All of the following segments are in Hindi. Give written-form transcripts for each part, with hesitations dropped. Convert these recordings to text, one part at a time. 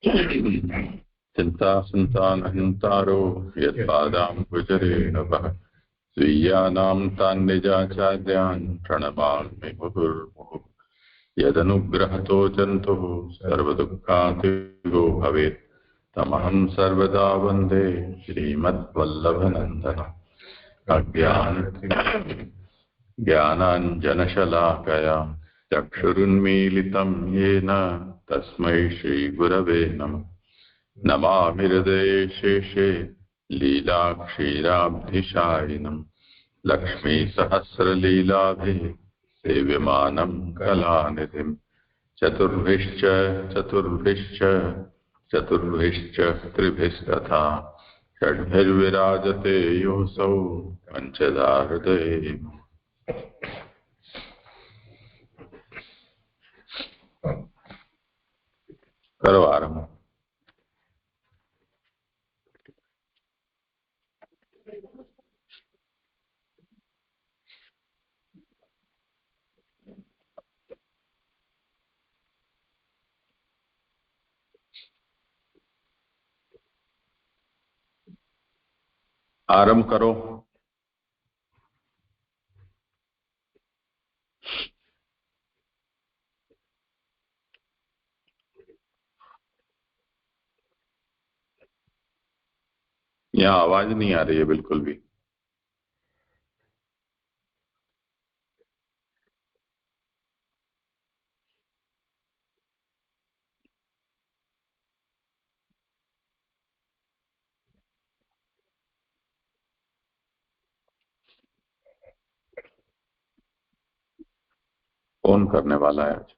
चिंता संतानहंतारो यत्पादाम्बुजरेणवः स्वीयानां तान् निजाचार्यान् प्रणमामि मुहुर्मुहुः। यदनुग्रहतो जन्तुः सर्वदुःखातिगो भवेत् तमहं सर्वदा वन्दे श्रीमद्वल्लभनन्दनम्। ज्ञानाञ्जनशलाकया चक्षुरुन्मीलितं येन तस्मै श्रीगुरवे नमः। नमामि हृदये शेषे लीलाक्षीराब्धिशायिनं लक्ष्मीसहस्रलीलाभिः सेव्यमानं कलानिधिं। चतुर्भिश्च त्रिभिस्तथा षड्भिर्विराजते योऽसौ पञ्चधा हृदये। करो आरंभ। आरंभ करो। यहाँ आवाज नहीं आ रही है बिल्कुल भी। कौन करने वाला है आज?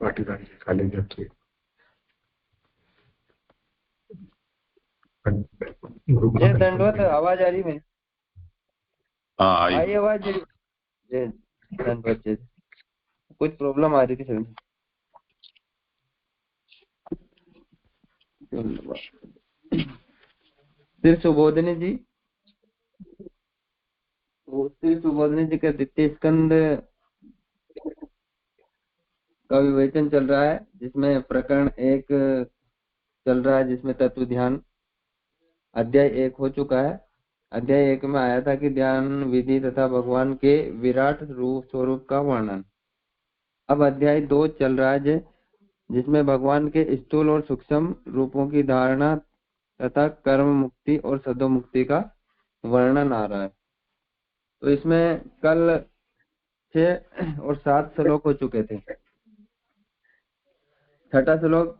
पाटीदार खाली जाती है। दंडवत आवाज आ रही है? हाँ आई आवाज। दंडवत कुछ प्रॉब्लम आ रही थी सभी। श्री सुबोधनी जी, श्री सुबोधनी जी का द्वितीय स्कंद का विवेचन चल रहा है, जिसमें प्रकरण 1 चल रहा है, जिसमें तत्व ध्यान अध्याय 1 हो चुका है। अध्याय 1 में आया था कि ध्यान विधि तथा भगवान के विराट रूप स्वरूप का वर्णन। अब अध्याय 2 चल रहा है, जिसमें भगवान के स्थूल और सूक्ष्म रूपों की धारणा तथा कर्म मुक्ति और सदो मुक्ति का वर्णन आ रहा है। तो इसमें कल 6 और 7 श्लोक हो चुके थे। छठा श्लोक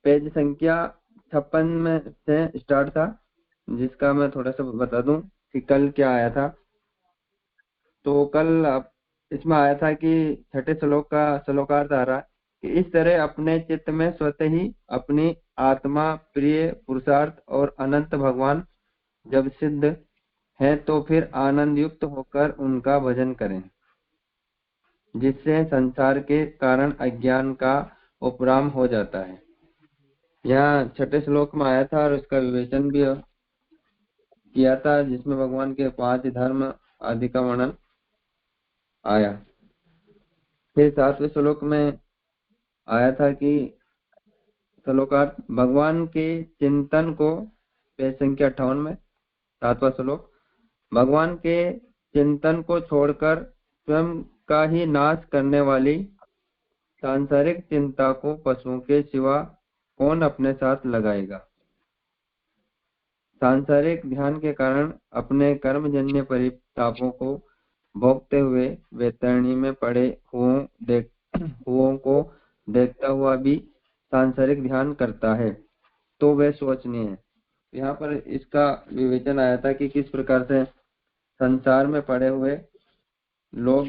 पेज संख्या 56 में से स्टार्ट था, जिसका मैं थोड़ा सा बता दूं कि कल क्या आया था। तो कल इसमें आया था कि छठे श्लोक का श्लोकार्थ आ रहा है कि इस तरह अपने चित्त में स्वतः ही अपनी आत्मा, प्रिय पुरुषार्थ और अनंत भगवान जब सिद्ध है तो फिर आनंद युक्त होकर उनका भजन करें, जिससे संसार के कारण अज्ञान का उपराम हो जाता है। यहाँ छठे श्लोक में आया था और उसका विवेचन भी किया था, जिसमें भगवान के 5 धर्म आदि का वर्णन आया। फिर 7वें श्लोक में आया था कि श्लोकार्थ भगवान के चिंतन को, पेज संख्या 58 में 7वां श्लोक, भगवान के चिंतन को छोड़कर स्वयं का ही नाश करने वाली सांसारिक चिंता को पशुओं के सिवा कौन अपने साथ लगाएगा। सांसारिक ध्यान के कारण अपने कर्मजन्य परितापों को भोगते हुए वैतरणी में पड़े हुओं को देखता हुआ भी सांसारिक ध्यान करता है तो वह शोचनीय है। यहाँ पर इसका विवेचन आया था कि किस प्रकार से संसार में पड़े हुए लोग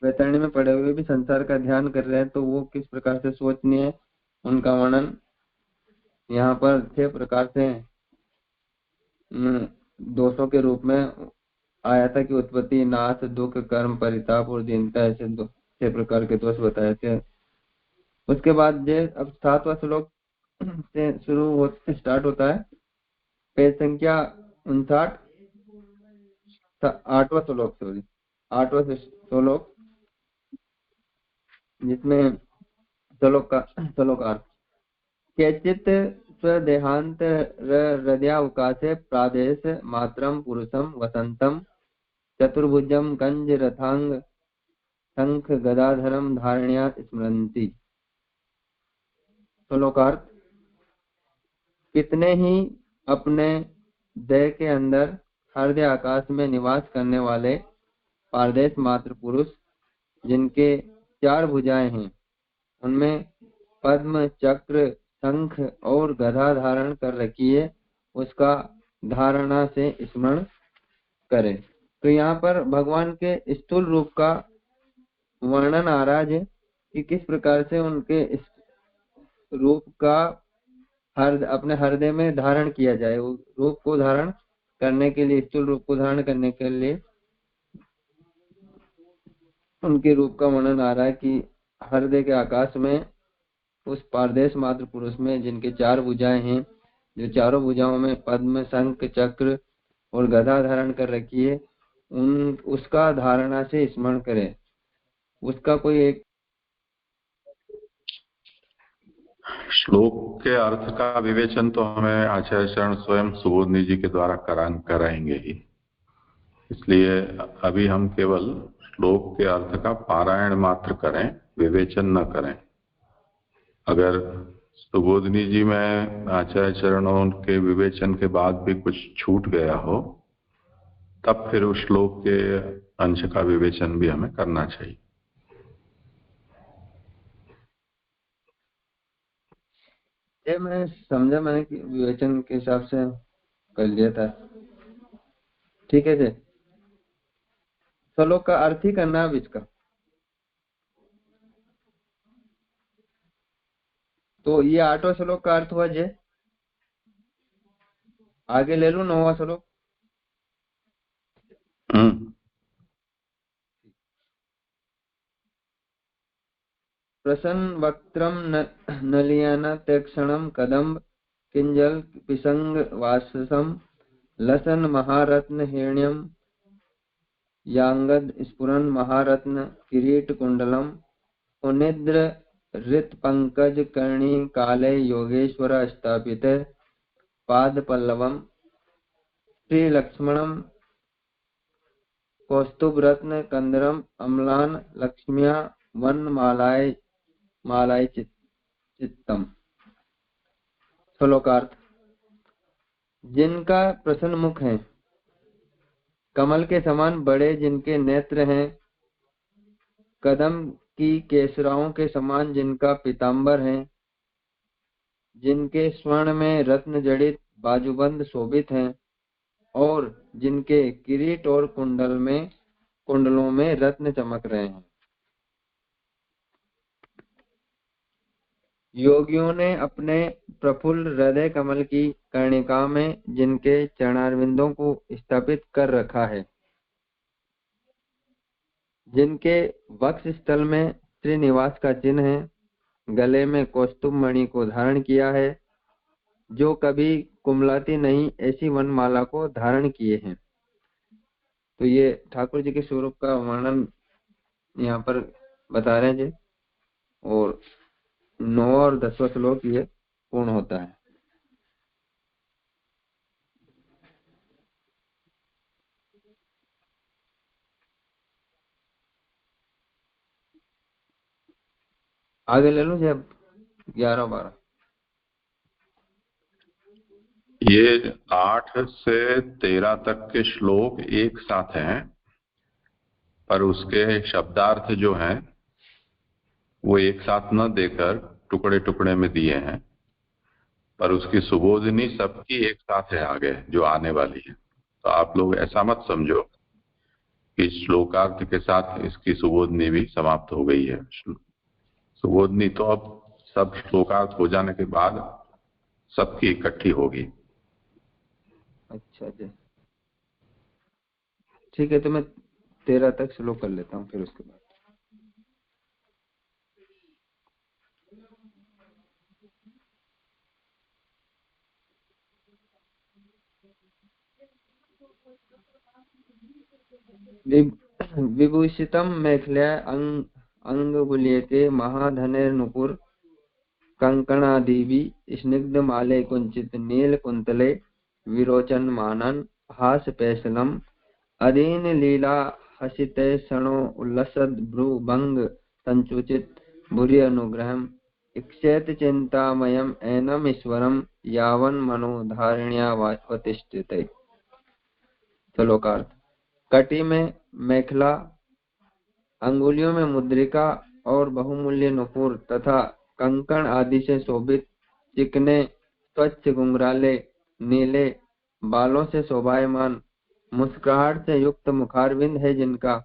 वैतरणी में पड़े हुए भी संसार का ध्यान कर रहे हैं, तो वो किस प्रकार से शोचनीय है, उनका वर्णन यहाँ पर 6 प्रकार से दोषों के रूप में आया था कि उत्पत्ति, नाश, दुख, कर्म, परिताप और दीनता, ऐसे 6 प्रकार के दोष बताए थे। उसके बाद अब 7वां श्लोक से स्टार्ट होता है, पेज संख्या 59, 8वां श्लोक, जिसमें श्लोकार्थ केचित् स्वदेहान्त हृदयावकाशे प्रादेश मात्रं पुरुषं वसन्तं चतुर्भुजं कंजरथांग शंख गदाधरम धारण्या स्मरन्ति। श्लोकार्थ। कितने ही अपने देह के अंदर हृदय आकाश में निवास करने वाले पारदेश मात्र पुरुष जिनके 4 भुजाएं हैं, उनमें पद्म, चक्र, शंख और गदा धारण कर रखी है, उसका धारणा से स्मरण करें। तो यहाँ पर भगवान के स्थूल रूप का वर्णन आ रहा है कि किस प्रकार से उनके इस रूप का अपने हृदय में धारण किया जाए। वो रूप को धारण करने के लिए, स्थूल रूप को धारण करने के लिए उनके रूप का वर्णन आ रहा है कि हृदय के आकाश में उस पारदेश मात्र पुरुष में जिनके 4 भुजाएं हैं, जो चारों भुजाओं में पद्म, शंख, चक्र और गदा धारण कर रखी है, उसका धारणा से स्मरण करें। उसका कोई एक श्लोक के अर्थ का विवेचन तो हमें आचार्य चरण स्वयं सुबोधनी जी के द्वारा कराएंगे ही, इसलिए अभी हम केवल श्लोक के अर्थ का पारायण मात्र करें, विवेचन न करें। अगर सुबोधनी जी में आचार्य चरणों के विवेचन के बाद भी कुछ छूट गया हो, तब फिर उस श्लोक के अंश का विवेचन भी हमें करना चाहिए। ये मैं समझा, मैंने कि विवेचन के हिसाब से कर लिया था। ठीक है जी। श्लोक का अर्थ ही करना है इसका। तो ये 8वां श्लोक का अर्थ हुआ जे। आगे ले लूं 9वां श्लोक। प्रसन्न वक्त्रम नलियाना तेक्षणम कदम्ब किंजल पिसंग वाससम लसन महारत्न हिरण्यम यांगद स्फुरन महारत्न किरीट कुंडलम उनिद्र ऋत पंकज कर्णी काले योगेश्वर स्थापित पाद पल्लवम श्री लक्ष्मणम कौस्तुभ रत्न कंदरम अम्लान लक्ष्म्या वन मालाय चित्तम। श्लोकार्थ। जिनका प्रसन्न मुख है, कमल के समान बड़े जिनके नेत्र हैं, कदम की केसराओं के समान जिनका पीताम्बर है, जिनके स्वर्ण में रत्न जड़ित बाजूबंद शोभित हैं और जिनके किरीट और कुंडलों में रत्न चमक रहे हैं। योगियों ने अपने प्रफुल्ल हृदय कमल की कर्णिका में जिनके चरणारविंदों को स्थापित कर रखा है, जिनके वक्ष स्थल में श्रीनिवास का चिन्ह है, गले में कौस्तुभ मणि को धारण किया है, जो कभी कुमलाती नहीं ऐसी वनमाला को धारण किए हैं। तो ये ठाकुर जी के स्वरूप का वर्णन यहाँ पर बता रहे हैं जी। और 9 और 10वां श्लोक ये पूर्ण होता है। आगे ले लो जब 11-12। ये 8 से 13 तक के श्लोक एक साथ हैं, पर उसके शब्दार्थ जो हैं वो एक साथ न देकर टुकड़े टुकड़े में दिए हैं, पर उसकी सुबोधनी सबकी एक साथ है आगे जो आने वाली है। तो आप लोग ऐसा मत समझो कि श्लोकार्थ के साथ इसकी सुबोधनी भी समाप्त हो गई है। सुबोधनी तो अब सब श्लोकार्थ हो जाने के बाद सबकी इकट्ठी होगी। अच्छा जी, ठीक है। तो मैं 13 तक श्लोक कर लेता हूँ, फिर उसके बाद विभूषितम मेखल्या अंगुलीयते महाधनेर्नुपुर कंकणादिवि स्निग्ध माले कुंचित नील कुंतले विरोचन मानन हास पैसलम अधीन लीला हसिते क्षणो उल्लसद भ्रुभंग संचुचित भूरि अनुग्रहम इक्षेत चिंतामयम एनम ईश्वरम यावन मनो धारण्या वतिष्ठते। श्लोकार्थ। कटी में मेखला, अंगुलियों में मुद्रिका और बहुमूल्य नुपुर तथा कंकण आदि से शोभित चिकने स्वच्छ घुंघराले नीले बालों से शोभायमान मुस्कुराहट से युक्त मुखारविंद है, जिनका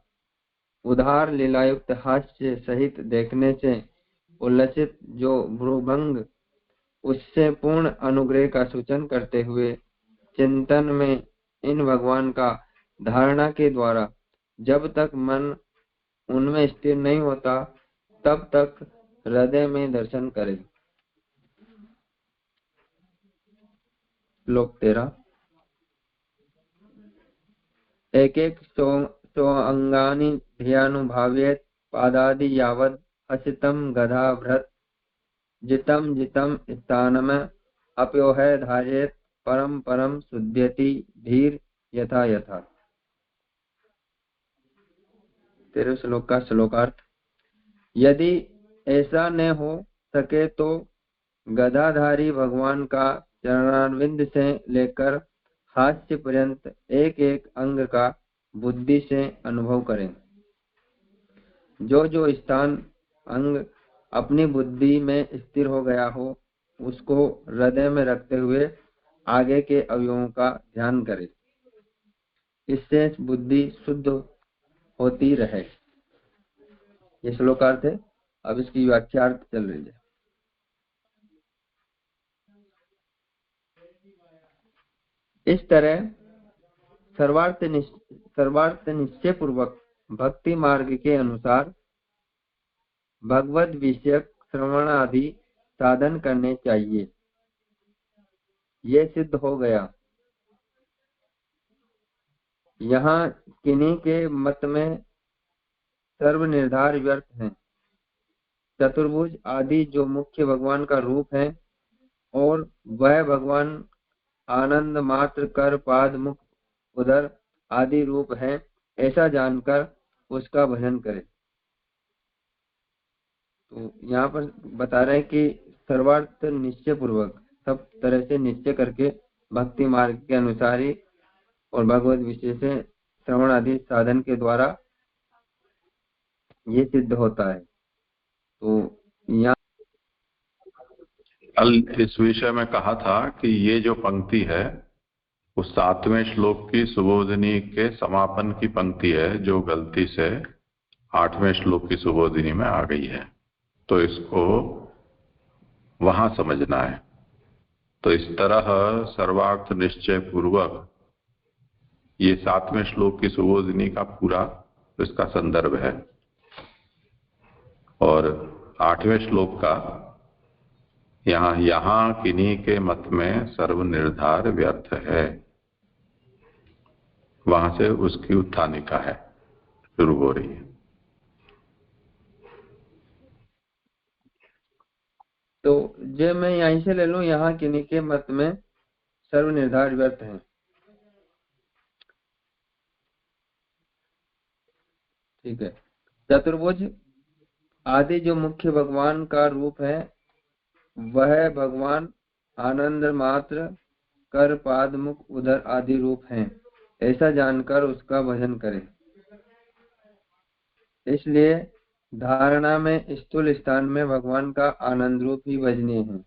उदार लीलायुक्त हास्य सहित देखने से उल्लसित जो भ्रूभंग उससे पूर्ण अनुग्रह का सूचन करते हुए चिंतन में इन भगवान का धारणा के द्वारा जब तक मन उनमें स्थिर नहीं होता तब तक हृदय में दर्शन करे। श्लोक 13। एक एक सो अंगानि धियानुभाव्येत पादादि यावद हसितम गधा भृत जितम जितम स्थानम अप्योह धार्येत परम परम शुद्ध्यति धीर यथा यथा। 13 श्लोक का श्लोकार्थ। यदि ऐसा न हो सके तो गदाधारी भगवान का चरणारविंद से लेकर हास्य पर्यंत एक एक अंग का बुद्धि से अनुभव करें। जो जो स्थान अंग अपनी बुद्धि में स्थिर हो गया हो उसको हृदय में रखते हुए आगे के अवयवों का ध्यान करें। इससे बुद्धि शुद्ध होती रहे। ये श्लोकार्थ है। अब इसकी व्याख्यार्थ चल रही है। इस तरह सर्वार्थ निश्चय पूर्वक भक्ति मार्ग के अनुसार भगवद विषयक श्रवण आदि साधन करने चाहिए। ये सिद्ध हो गया। यहाँ किन्हीं के मत में सर्व निर्धार व्यर्थ है। चतुर्भुज आदि जो मुख्य भगवान का रूप है और वह भगवान आनंद मात्र कर पाद मुख उदर आदि रूप है, ऐसा जानकर उसका भजन करें। तो यहाँ पर बता रहे हैं कि सर्वार्थ निश्चय पूर्वक सब तरह से निश्चय करके भक्ति मार्ग के अनुसार ही और भगवत विषय से श्रवण आदि साधन के द्वारा ये सिद्ध होता है। तो यहाँ कल इस विषय में कहा था कि ये जो पंक्ति है उस 7वें श्लोक की सुबोधिनी के समापन की पंक्ति है, जो गलती से 8वें श्लोक की सुबोधिनी में आ गई है। तो इसको वहां समझना है। तो इस तरह सर्वार्थ निश्चय पूर्वक ये 7वें श्लोक की सुबोधिनी का पूरा इसका संदर्भ है और 8वें श्लोक का यहाँ किन्हीं के मत में सर्व निर्धार व्यर्थ है, वहां से उसकी उत्थानिका है शुरू हो रही है। तो जो मैं यहीं से ले लूं, यहाँ किन्हीं के मत में सर्व निर्धार व्यर्थ है। ठीक है। चतुर्भुज आदि जो मुख्य भगवान का रूप है वह भगवान आनंद मात्र कर पाद मुख उदर आदि रूप हैं, ऐसा जानकर उसका भजन करें। इसलिए धारणा में स्थूल स्थान में भगवान का आनंद रूप ही भजनीय है,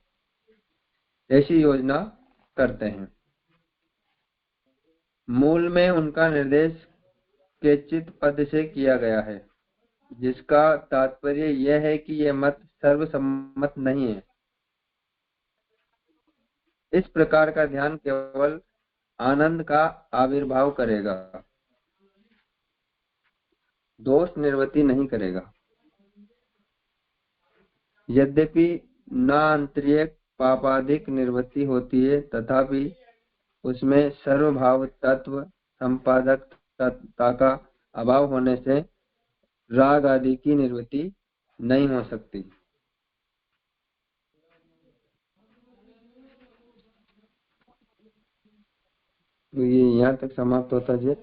ऐसी योजना करते हैं। मूल में उनका निर्देश केचित पद से किया गया है, जिसका तात्पर्य यह है कि यह मत सर्वसम्मत नहीं है। इस प्रकार का ध्यान केवल आनंद का आविर्भाव करेगा, दोष निवृत्ति नहीं करेगा। यद्यपि न आंतरिक पापाधिक निवृत्ति होती है, तथापि उसमें सर्वभाव तत्व संपादकता का अभाव होने से राग आदि की निवृत्ति नहीं हो सकती। तो ये यहाँ तक समाप्त होता जी।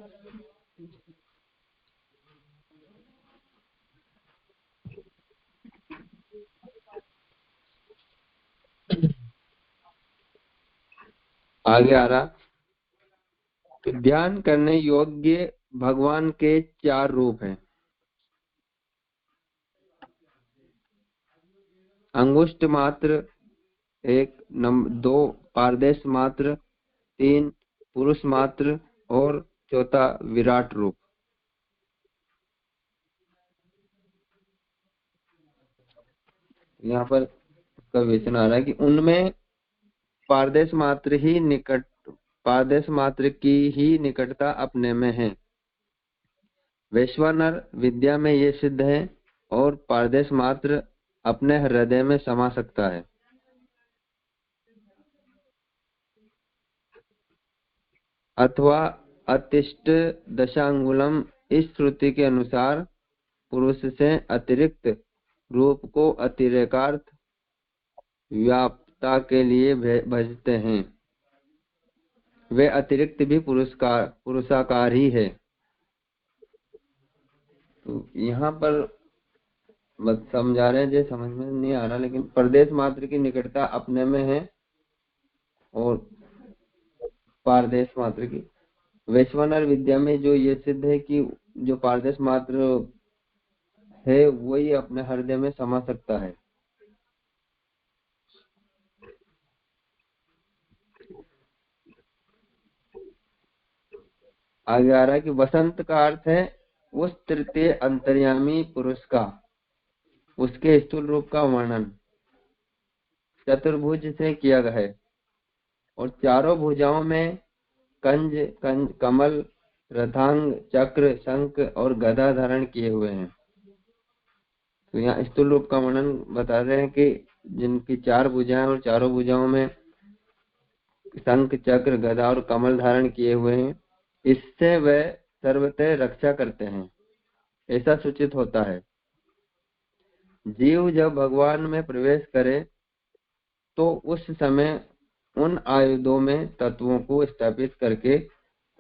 आगे आ रहा, ध्यान करने योग्य भगवान के 4 रूप हैं। अंगुष्ठ मात्र 1, 2 पारदेश मात्र, 3 पुरुष मात्र और 4था विराट रूप। यहाँ पर उसका विवेचन आ रहा है कि उनमें पारदेश मात्र की ही निकटता अपने में है। वैश्वानर विद्या में ये सिद्ध है और पारदेश मात्र अपने हृदय में समा सकता है। अथवा अतिष्ठ दशांगुलम इस श्रुति के अनुसार पुरुष से अतिरिक्त रूप को अतिरेकार्थ व्याप्तता के लिए भजते हैं। वे अतिरिक्त भी पुरुषाकार ही है। तो यहाँ पर समझा रहे हैं, जो समझ में नहीं आ रहा, लेकिन प्रदेश मात्र की निकटता अपने में है और पारदेश मात्र की। वैश्वानर विद्या में जो ये सिद्ध है कि जो पारदेश मात्र है वही अपने हृदय में समा सकता है। आगे आ रहा है कि वसंत का अर्थ है उस तृतीय अंतर्यामी पुरुष का, उसके स्थूल रूप का वर्णन चतुर्भुज से किया गया है और चारों भुजाओं में कंज कमल रथांग चक्र शंख और गदा धारण किए हुए हैं। तो यहाँ स्थूल रूप का वर्णन बता रहे हैं कि जिनकी 4 भुजाएं और चारों भुजाओं में शंख चक्र गदा और कमल धारण किए हुए हैं, इससे वे सर्वतः रक्षा करते हैं, ऐसा सूचित होता है। जीव जब भगवान में प्रवेश करे तो उस समय उन आयुधों में तत्वों को स्थापित करके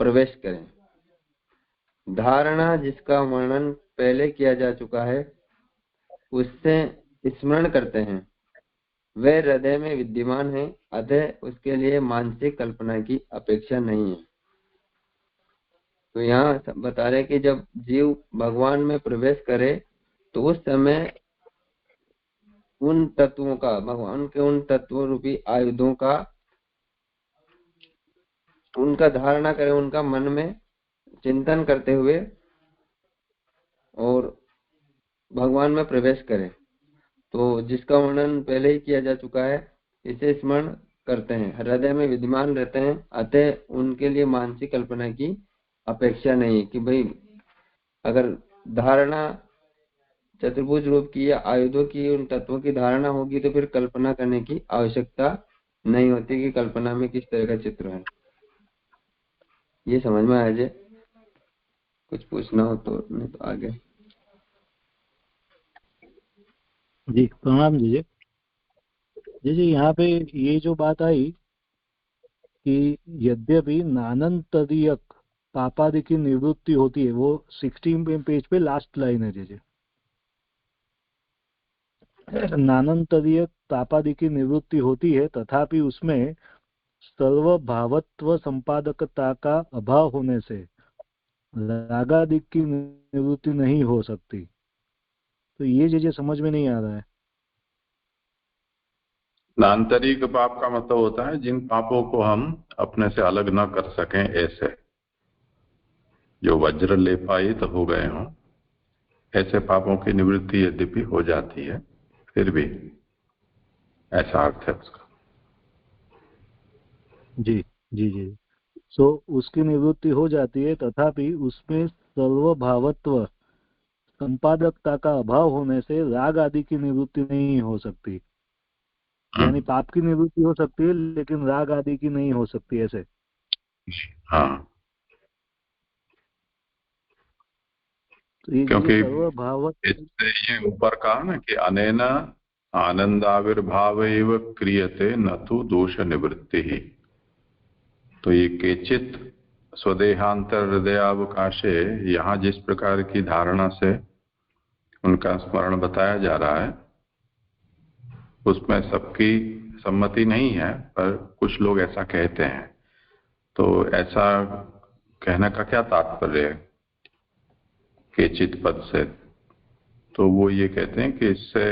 प्रवेश करें। धारणा जिसका वर्णन पहले किया जा चुका है उससे स्मरण करते हैं। वे हृदय में विद्यमान है, अतः उसके लिए मानसिक कल्पना की अपेक्षा नहीं है। तो यहाँ बता रहे कि जब जीव भगवान में प्रवेश करे तो उस समय उन तत्वों का, भगवान के उन तत्व रूपी आयुधों का उनका धारणा करे, उनका मन में चिंतन करते हुए और भगवान में प्रवेश करे। तो जिसका वर्णन पहले ही किया जा चुका है, इसे स्मरण करते हैं, हृदय में विद्यमान रहते हैं, अतः उनके लिए मानसिक कल्पना की अपेक्षा नहीं कि भाई अगर धारणा चतुर्भुज रूप की या आयुधों की, उन तत्वों की धारणा होगी तो फिर कल्पना करने की आवश्यकता नहीं होती कि कल्पना में किस तरह का चित्र है। ये समझ में आया जी? कुछ पूछना हो तो, नहीं तो आगे। जी प्रणाम जी। जी यहाँ पे ये जो बात आई कि यद्यपि नानंतरीयक पापादि की निवृत्ति होती है, वो 16 पेज पे लास्ट लाइन है जी। नानंतरीयक पापादि की निवृत्ति होती है, तथापि उसमें सर्वभावत्व संपादकता का अभाव होने से रागादि की निवृत्ति नहीं हो सकती। तो ये चीजें समझ में नहीं आ रहा है। नान्तरिक पाप का मतलब होता है जिन पापों को हम अपने से अलग न कर सकें, ऐसे जो वज्र लेपायित हो गए हों, ऐसे पापों की निवृत्ति यद्यपि हो जाती है, फिर भी ऐसा अर्थ है उसका। जी जी जी। सो उसकी निवृत्ति हो जाती है, तथापि उसमें सर्वभावत्व संपादकता का अभाव होने से राग आदि की निवृत्ति नहीं हो सकती। यानी पाप की निवृत्ति हो सकती है लेकिन राग आदि की नहीं हो सकती, ऐसे। हाँ, तो ये क्योंकि सर्वभावत्व, इससे ये ऊपर कहा ना कि अनेन आनंदाविर्भाव एव क्रियते न तो दोष निवृत्ति ही। तो ये केचित स्वदेहांतर हृदयावकाशे यहाँ जिस प्रकार की धारणा से उनका स्मरण बताया जा रहा है उसमें सबकी सम्मति नहीं है, पर कुछ लोग ऐसा कहते हैं। तो ऐसा कहने का क्या तात्पर्य है केचित पद से? तो वो ये कहते हैं कि इससे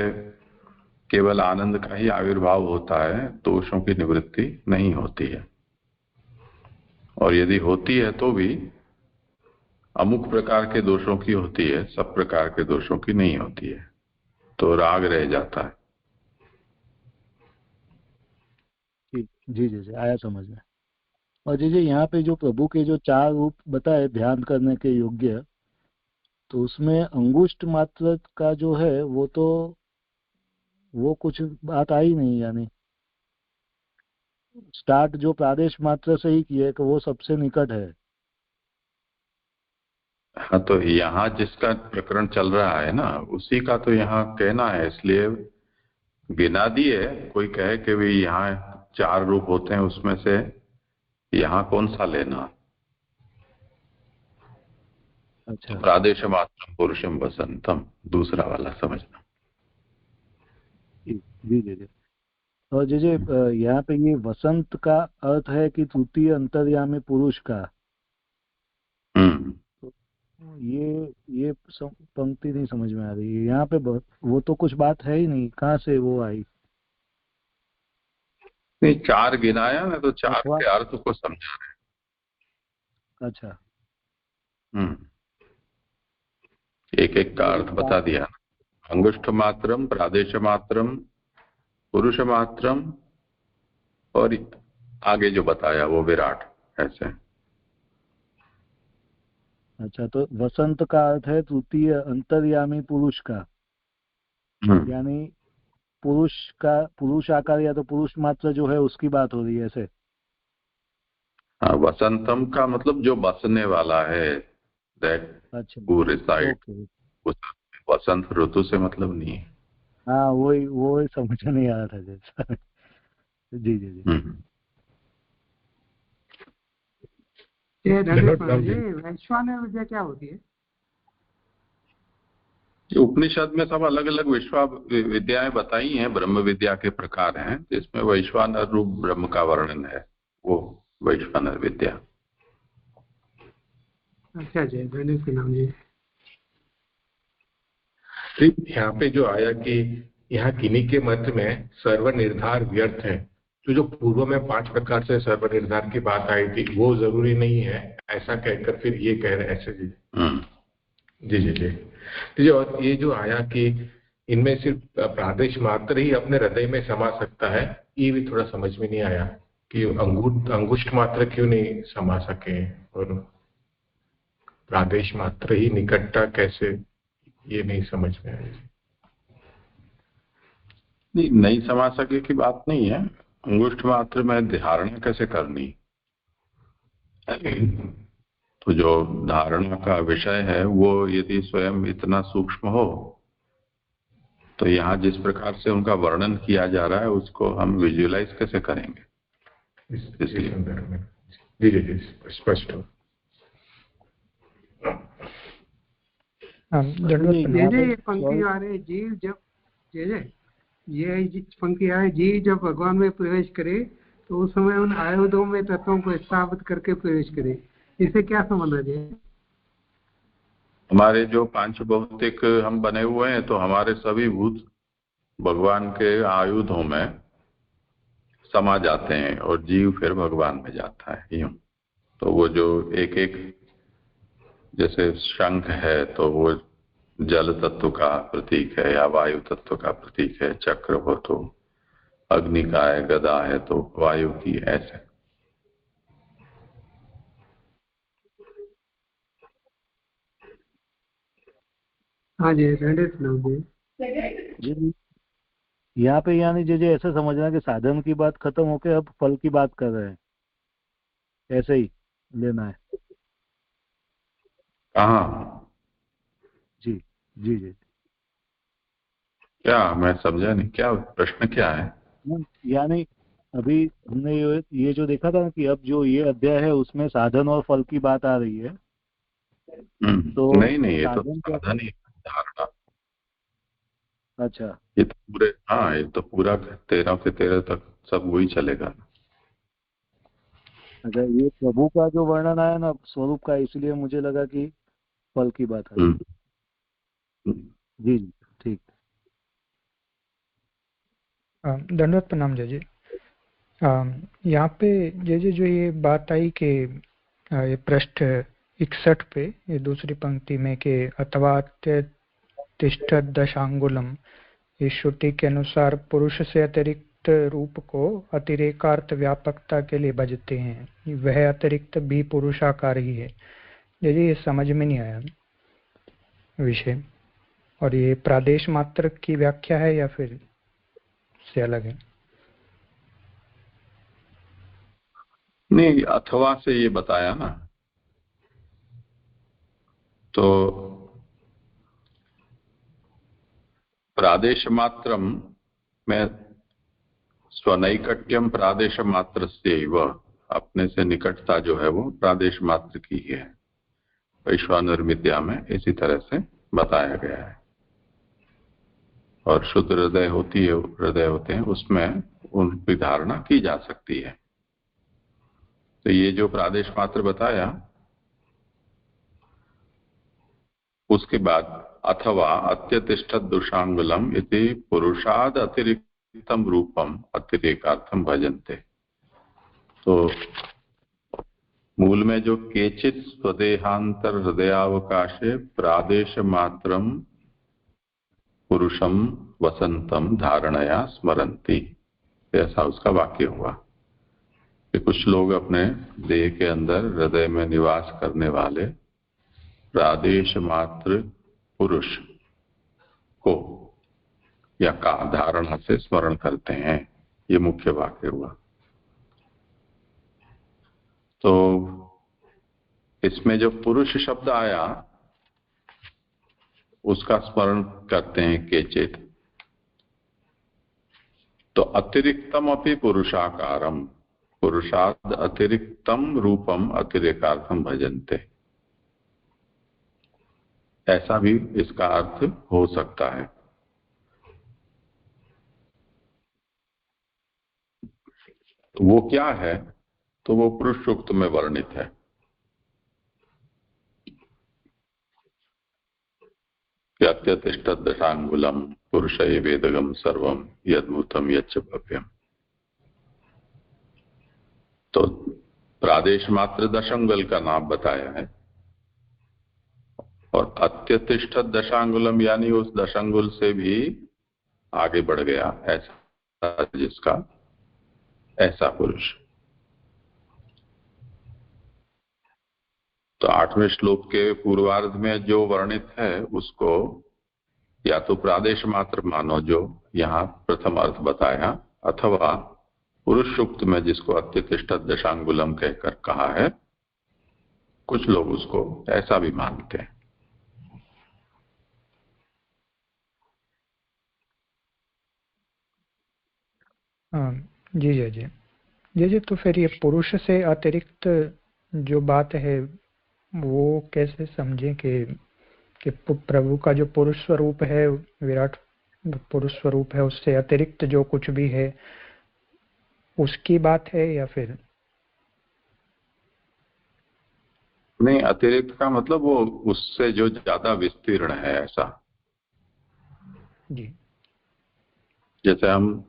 केवल आनंद का ही आविर्भाव होता है, दोषों की निवृत्ति नहीं होती है, और यदि होती है तो भी अमुक प्रकार के दोषों की होती है, सब प्रकार के दोषों की नहीं होती है, तो राग रह जाता है। जी जी जी, आया समझ में। और जी यहाँ पे जो प्रभु के जो 4 रूप बताए ध्यान करने के योग्य, तो उसमें अंगुष्ठ मात्र का जो है वो कुछ बात आई नहीं, यानी स्टार्ट जो प्रादेश मात्र से ही किए कि वो सबसे निकट है। हाँ, तो यहाँ जिसका प्रकरण चल रहा है ना, उसी का तो यहाँ कहना है, इसलिए गिना दिए। कोई कहे कि भी यहाँ 4 रूप होते हैं, उसमें से यहाँ कौन सा लेना? अच्छा, प्रादेश मात्रम पुरुषम वसंतम, दूसरा वाला समझना। जी जी जी। और जी यहाँ पे ये वसंत का अर्थ है कि तृतीय अंतर्यामी पुरुष का। ये पंक्ति नहीं समझ में आ रही है यहाँ पे। वो तो कुछ बात है ही नहीं, कहाँ से वो आई? नहीं, 4 गिनाया ना, तो 4 के अर्थ को समझा रहे। अच्छा, एक एक का अर्थ बता दिया। अंगुष्ठ मात्रम, प्रादेश मात्रम, पुरुष मात्रम, और आगे जो बताया वो विराट, ऐसे। अच्छा, तो वसंत का अर्थ है तृतीय अंतर्यामी पुरुष का, यानी पुरुष आकार या तो पुरुष मात्र जो है उसकी बात हो रही है ऐसे। हाँ, वसंतम का मतलब जो बसने वाला है, अच्छा, वसंत ऋतु से मतलब नहीं है। हाँ, वही समझ नहीं आ रहा था जैसा। जी जी जी। वैश्वानर विद्या क्या होती है? उपनिषद में सब अलग अलग विद्याएं बताई हैं, ब्रह्म विद्या के प्रकार हैं, जिसमें वैश्वानर रूप ब्रह्म का वर्णन है, वो वैश्वानर विद्या। अच्छा जी, धन्यवाद जी। यहाँ पे जो आया कि यहाँ किन्हीं के मत में सर्व निर्धार व्यर्थ है, तो जो पूर्व में 5 प्रकार से सर्व निर्धार की बात आई थी वो जरूरी नहीं है, ऐसा कहकर फिर ये कह रहे हैं ऐसे। जी जी जी जी जी। और ये जो आया कि इनमें सिर्फ प्रादेश मात्र ही अपने हृदय में समा सकता है, ये भी थोड़ा समझ में नहीं आया कि अंगुष्ठ मात्र क्यों नहीं समा सके, और प्रादेश मात्र ही निकटता कैसे, ये नहीं समझ में आया। नहीं समा सके की बात नहीं है, अंगुष्ठ मात्र में धारणा कैसे करनी। तो जो धारणा का विषय है वो यदि स्वयं इतना सूक्ष्म हो, तो यहाँ जिस प्रकार से उनका वर्णन किया जा रहा है उसको हम विजुअलाइज कैसे करेंगे? जी जी जी, स्पष्ट हो। ये पंक्ति आ रही, जीव जब ये पंक्ति आ रही, जीव जब भगवान में प्रवेश करे तो उस समय उन आयुधों में तत्वों को स्थापित करके प्रवेश करे, इसे क्या समझना चाहिए? हमारे जो 5 भौतिक हम बने हुए हैं, तो हमारे सभी भूत भगवान के आयुधों में समा जाते हैं और जीव फिर भगवान में जाता है, यूं। तो वो जो एक एक, जैसे शंख है तो वो जल तत्व का प्रतीक है या वायु तत्व का प्रतीक है, चक्र हो तो अग्नि का है, गदा है तो वायु की, ऐसे। हाँ जी, यहाँ पे यानी जी ऐसे समझना कि साधन की बात खत्म होके अब फल की बात कर रहे हैं, ऐसे ही लेना है। कहाँ? जी जी जी। क्या, मैं समझा नहीं, क्या प्रश्न क्या है? यानी अभी हमने ये जो देखा था ना कि अब जो ये अध्याय है उसमें साधन और फल की बात आ रही है। तो नहीं नहीं, ये तो साधन क्या? साधन ही है, धारणा। अच्छा ये तो पूरे, हाँ, ये तो पूरा 13 से 13 तक सब वही चलेगा। अच्छा, ये प्रभु का जो वर्णन आया ना स्वरूप का, इसलिए मुझे लगा कि फल की बात आई। हम्म। जी जी ठीक। दंडवत प्रणाम जय जी। यहाँ पे जय जी जो ये बात आई कि ये पृष्ठ 61 पे ये दूसरी पंक्ति में कि अथवा तिष्ठ दशांगुलम, इस श्रुति के अनुसार पुरुष से अतिरिक्त रूप को अतिरेकार्थ व्यापकता के लिए बजते हैं, वह अतिरिक्त भी पुरुषाकार ही है। जय जी ये समझ में नहीं आया विषय, और ये प्रादेश मात्र की व्याख्या है या फिर से अलग है? नहीं, अथवा से ये बताया ना, तो प्रादेश मात्रम में स्वनैकट्यम प्रादेश मात्र से वह अपने से निकटता जो है वो प्रादेश मात्र की ही है। वैश्वानर विद्या में इसी तरह से बताया गया है। और शुद्ध हृदय होती है, हृदय होते हैं, उसमें उनकी धारणा की जा सकती है। तो ये जो प्रादेश मात्र बताया, उसके बाद अथवा अत्यतिष्ठत दुषांगुलम इति पुरुषाद अतिरिक्तम रूपम अतिरेकार्थम भजन्ते। तो मूल में जो केचित स्वदेहांतर हृदयावकाशे प्रादेश मात्रम पुरुषम वसंतम धारणया स्मरंती, ऐसा उसका वाक्य हुआ कि कुछ लोग अपने देह के अंदर हृदय में निवास करने वाले प्रादेश मात्र पुरुष को या का धारणा से स्मरण करते हैं। ये मुख्य वाक्य हुआ। तो इसमें जो पुरुष शब्द आया उसका स्मरण करते हैं केचित। तो अतिरिक्तम अपि पुरुषाकारम, पुरुषाद अतिरिक्तम रूपम अतिरेकार्थम भजन्ते, ऐसा भी इसका अर्थ हो सकता है। तो वो क्या है? तो वो पुरुष सूक्त में वर्णित है। अत्यतिष्ठ दशांगुलम पुरुष वेदगम सर्वम यद्भूतम यच्च भव्यम। तो प्रादेश मात्र दशांगुल का नाम बताया है, और अत्यतिष्ठ दशांगुलम यानी उस दशांगुल से भी आगे बढ़ गया, ऐसा जिसका, ऐसा पुरुष। तो 8वें श्लोक के पूर्वार्ध में जो वर्णित है उसको या तो प्रादेश मात्र मानो जो यहाँ प्रथम अर्थ बताया, अथवा पुरुष सूक्त में जिसको अत्यतिष्ठ दशांगुलम कहकर कहा है, कुछ लोग उसको ऐसा भी मानते हैं। जी जय जी। जय जी तो फिर ये पुरुष से अतिरिक्त जो बात है वो कैसे समझें कि प्रभु का जो पुरुष स्वरूप है, विराट पुरुष स्वरूप है, उससे अतिरिक्त जो कुछ भी है उसकी बात है या फिर? नहीं, अतिरिक्त का मतलब वो उससे जो ज्यादा विस्तीर्ण है, ऐसा। जी। जैसे हम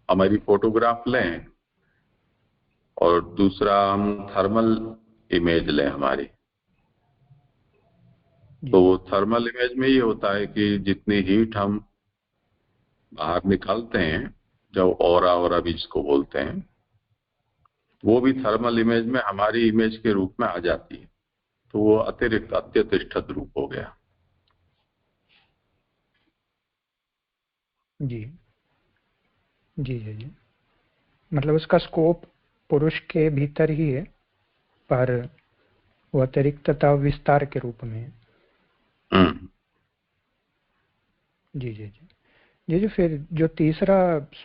हमारी फोटोग्राफ लें और दूसरा हम थर्मल इमेज लें हमारी, तो थर्मल इमेज में ये होता है कि जितनी हीट हम बाहर निकालते हैं, जो ऑरा भी जिसको बोलते हैं, वो भी थर्मल इमेज में हमारी इमेज के रूप में आ जाती है। तो वो अतिरिक्त अत्यतिष्ठित रूप हो गया। जी जी जी जी। मतलब उसका स्कोप पुरुष के भीतर ही है, पर वो अतिरिक्तता विस्तार के रूप में है। जी जी जी। ये जो फिर जो तीसरा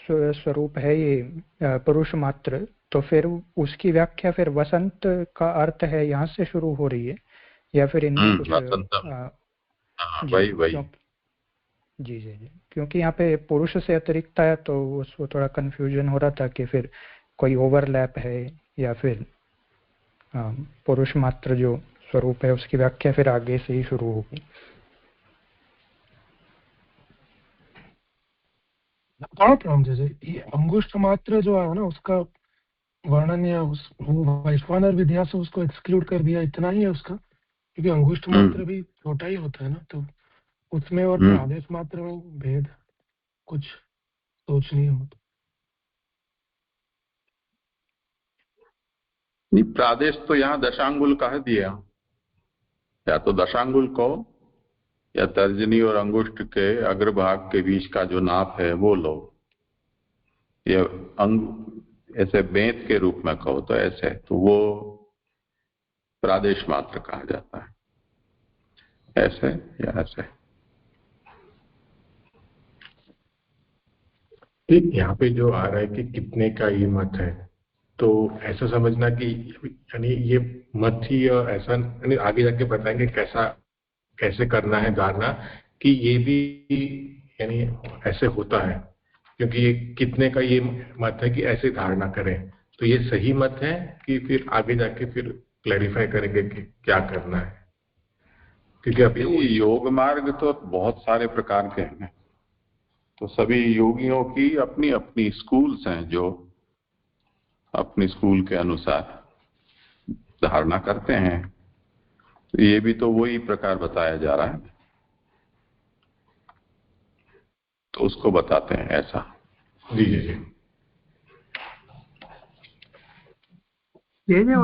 स्वरूप है ये पुरुष मात्र, तो फिर उसकी व्याख्या फिर वसंत का अर्थ है यहाँ से शुरू हो रही है या फिर इनमें कुछ वही वही जी जी जी, क्योंकि यहाँ पे पुरुष से अतिरिक्त है तो उसको थोड़ा कंफ्यूजन हो रहा था कि फिर कोई ओवरलैप है या फिर पुरुष मात्र जो स्वरूप है उसकी व्याख्या फिर आगे से ही शुरू होगी। ये अंगुष्ठ मात्र जो है ना उसका वर्णन या वो वैश्वानर विद्या से उसको एक्सक्लूड कर दिया, इतना ही है उसका, क्योंकि अंगुष्ठ मात्र भी छोटा ही होता है ना, तो उसमें और प्रादेश मात्र में भेद कुछ सोचनीय हो। नहीं, प्रादेश तो यहाँ दशांगुल कह दिया, या तो दशांगुल कहो या तर्जनी और अंगुष्ठ के अग्रभाग के बीच का जो नाप है वो लो, ये ऐसे बेंत के रूप में कहो तो ऐसे, तो वो प्रादेश मात्र कहा जाता है, ऐसे या ऐसे। ठीक, यहाँ पे जो आ रहा है कि कितने का ये मत है, तो ऐसा समझना कि यानी ये मत ही ऐसा, यानी आगे जाके बताएंगे कैसे करना है धारणा कि ये भी यानी ऐसे होता है, क्योंकि ये कितने का ये मत है कि ऐसे धारणा करें, तो ये सही मत है कि फिर आगे जाके फिर क्लैरिफाई करेंगे कि क्या करना है, क्योंकि अभी योग मार्ग तो बहुत सारे प्रकार के हैं, तो सभी योगियों की अपनी अपनी स्कूल्स हैं जो अपनी स्कूल के अनुसार धारणा करते हैं, तो ये भी तो वही प्रकार बताया जा रहा है, तो उसको बताते हैं ऐसा। जी जी जी, ये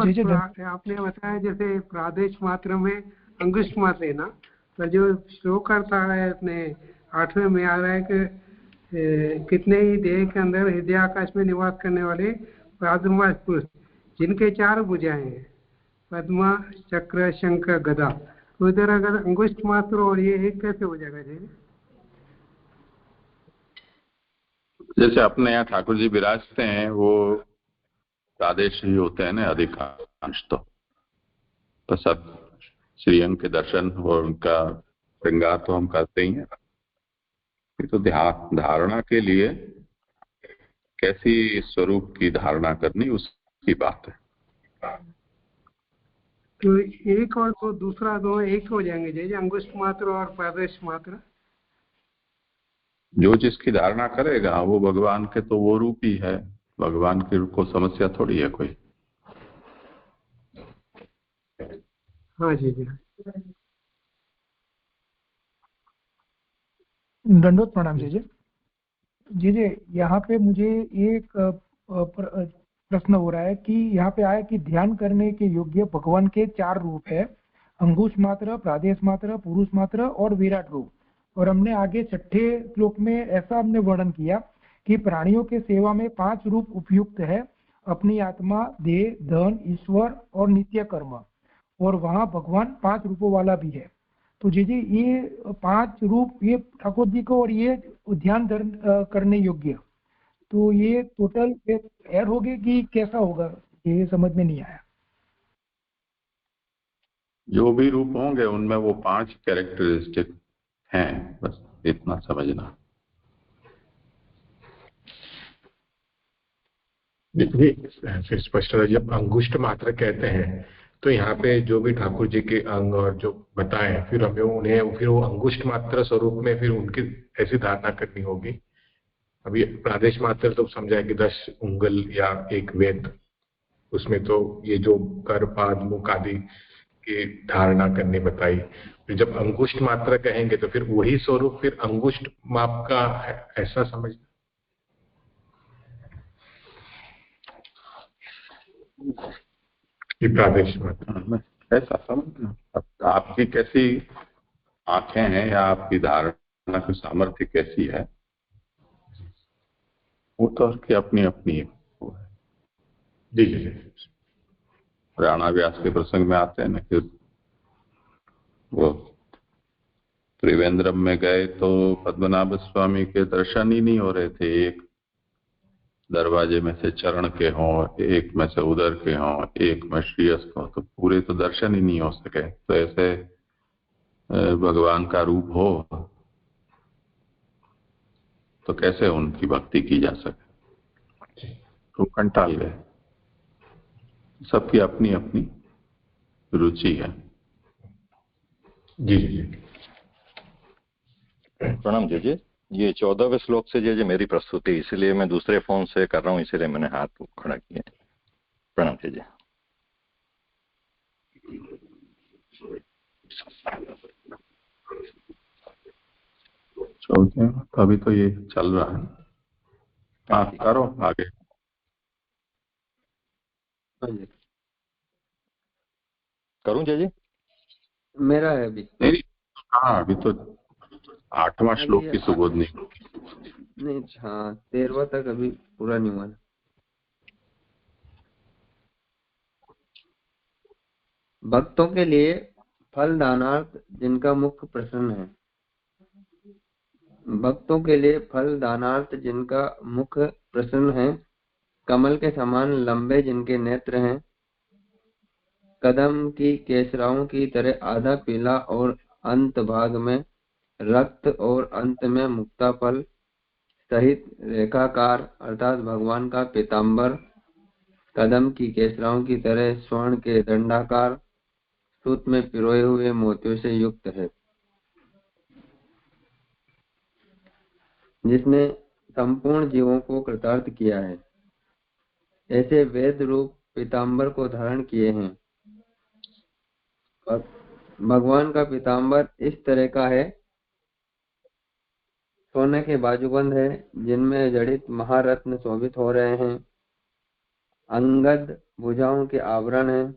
आपने बताया जैसे प्रादेश मात्र में अंगुष्ठ मात्र है ना, पर जो श्लोक करता है अपने 8वें में आ रहा है कि कितने ही देह के अंदर हृदय आकाश में निवास करने वाले प्रादुर्भाव पुरुष जिनके 4 भुजाएं हैं, पद्मा चक्र शंख गदा, तो इधर अगर अंगुष्ठ मात्र और ये एक कैसे हो जाएगा जी? जैसे अपने यहाँ ठाकुर जी विराजते हैं वो प्रादेश ही होते हैं ना अधिकांश, तो सब श्रीअंग के दर्शन और उनका श्रृंगार तो हम करते ही हैं, तो धारणा के लिए कैसी स्वरूप की धारणा करनी उसकी बात है। तो एक और तो दूसरा दो एक हो जाएंगे जैसे अंगुष्ठ मात्र और प्रादेश मात्र, जो जिसकी धारणा करेगा वो भगवान के तो वो रूप ही है, भगवान की को समस्या थोड़ी है कोई। हाँ जी जी, दंडोत प्रणाम जी जी। यहाँ पे मुझे एक प्रश्न हो रहा है कि यहाँ पे आया कि ध्यान करने के योग्य भगवान के 4 रूप है, अंगुष्ठ मात्र, प्रादेश मात्र, पुरुष मात्र और विराट रूप। और हमने आगे 6ठे श्लोक में ऐसा हमने वर्णन किया कि प्राणियों के सेवा में 5 रूप उपयुक्त है, अपनी आत्मा, देह, धन, ईश्वर और नित्य कर्म, और वहाँ भगवान 5 रूपों वाला भी है। तो जी ये 5 रूप ये ठाकुर जी को और ये ध्यान करने योग्य, तो ये टोटल ऐड हो गए कि कैसा होगा, ये समझ में नहीं आया। जो भी रूप होंगे उनमें वो 5 कैरेक्टरिस्टिक हैं, बस इतना समझना। फिर स्पष्ट है, जब अंगुष्ठ मात्र कहते हैं तो यहाँ पे जो भी ठाकुर जी के अंग और जो बताए फिर हमें उन्हें फिर वो अंगुष्ठ मात्र स्वरूप में फिर उनकी ऐसी धारणा करनी होगी। अभी प्रादेश मात्र तो समझाए कि 10 उंगल या एक वेद, उसमें तो ये जो कर पाद मुख आदि की धारणा करनी बताई। फिर जब अंगुष्ठ मात्र कहेंगे तो फिर वही स्वरूप फिर अंगुष्ठ माप का ऐसा समझना। प्रादेश मात्र ऐसा समझना, आपकी कैसी आंखें हैं या आपकी धारणा की सामर्थ्य कैसी है, वो तो उसकी अपनी अपनी वो है। जी जी, प्राणाभ्यास के प्रसंग में आते हैं ना कि वो त्रिवेंद्रम में गए तो पद्मनाभ स्वामी के दर्शन ही नहीं हो रहे थे। एक दरवाजे में से चरण के हों, एक में से उदर के हों, एक में श्रीयस्थ हो, तो पूरे तो दर्शन ही नहीं हो सके। तो ऐसे भगवान का रूप हो तो कैसे उनकी भक्ति की जा सके। तो कंटाल गए। सबकी अपनी अपनी रुचि है। जी जी प्रणाम जी। ये 14वें श्लोक से जी मेरी प्रस्तुति, इसलिए मैं दूसरे फोन से कर रहा हूँ, इसीलिए मैंने हाथ खड़ा किया। प्रणाम जी। अभी तो ये चल रहा है। हाँ करो आगे। करूं जी? मेरा है अभी। नहीं, हाँ अभी तो 8वां श्लोक की सुबोध नहीं, हाँ 13वां तक अभी पूरा नहीं हुआ। भक्तों के लिए फल दानार्थ जिनका मुख प्रसन्न है। भक्तों के लिए फल दानार्थ जिनका मुख प्रसन्न है, कमल के समान लंबे जिनके नेत्र हैं, कदम की केसराओं की तरह आधा पीला और अंत भाग में रक्त और अंत में मुक्ता फल सहित रेखाकार अर्थात भगवान का पीताम्बर, कदम की केसराओं की तरह स्वर्ण के दंडाकार सूत में पिरोए हुए मोतियों से युक्त है, जिसने संपूर्ण जीवों को कृतार्थ किया है। ऐसे वेद रूप पीताम्बर को धारण किए हैं। और भगवान का पीताम्बर इस तरह का है, सोने के बाजूबंद है जिनमें जड़ित महारत्न शोभित हो रहे हैं, अंगद भुजाओं के आवरण है,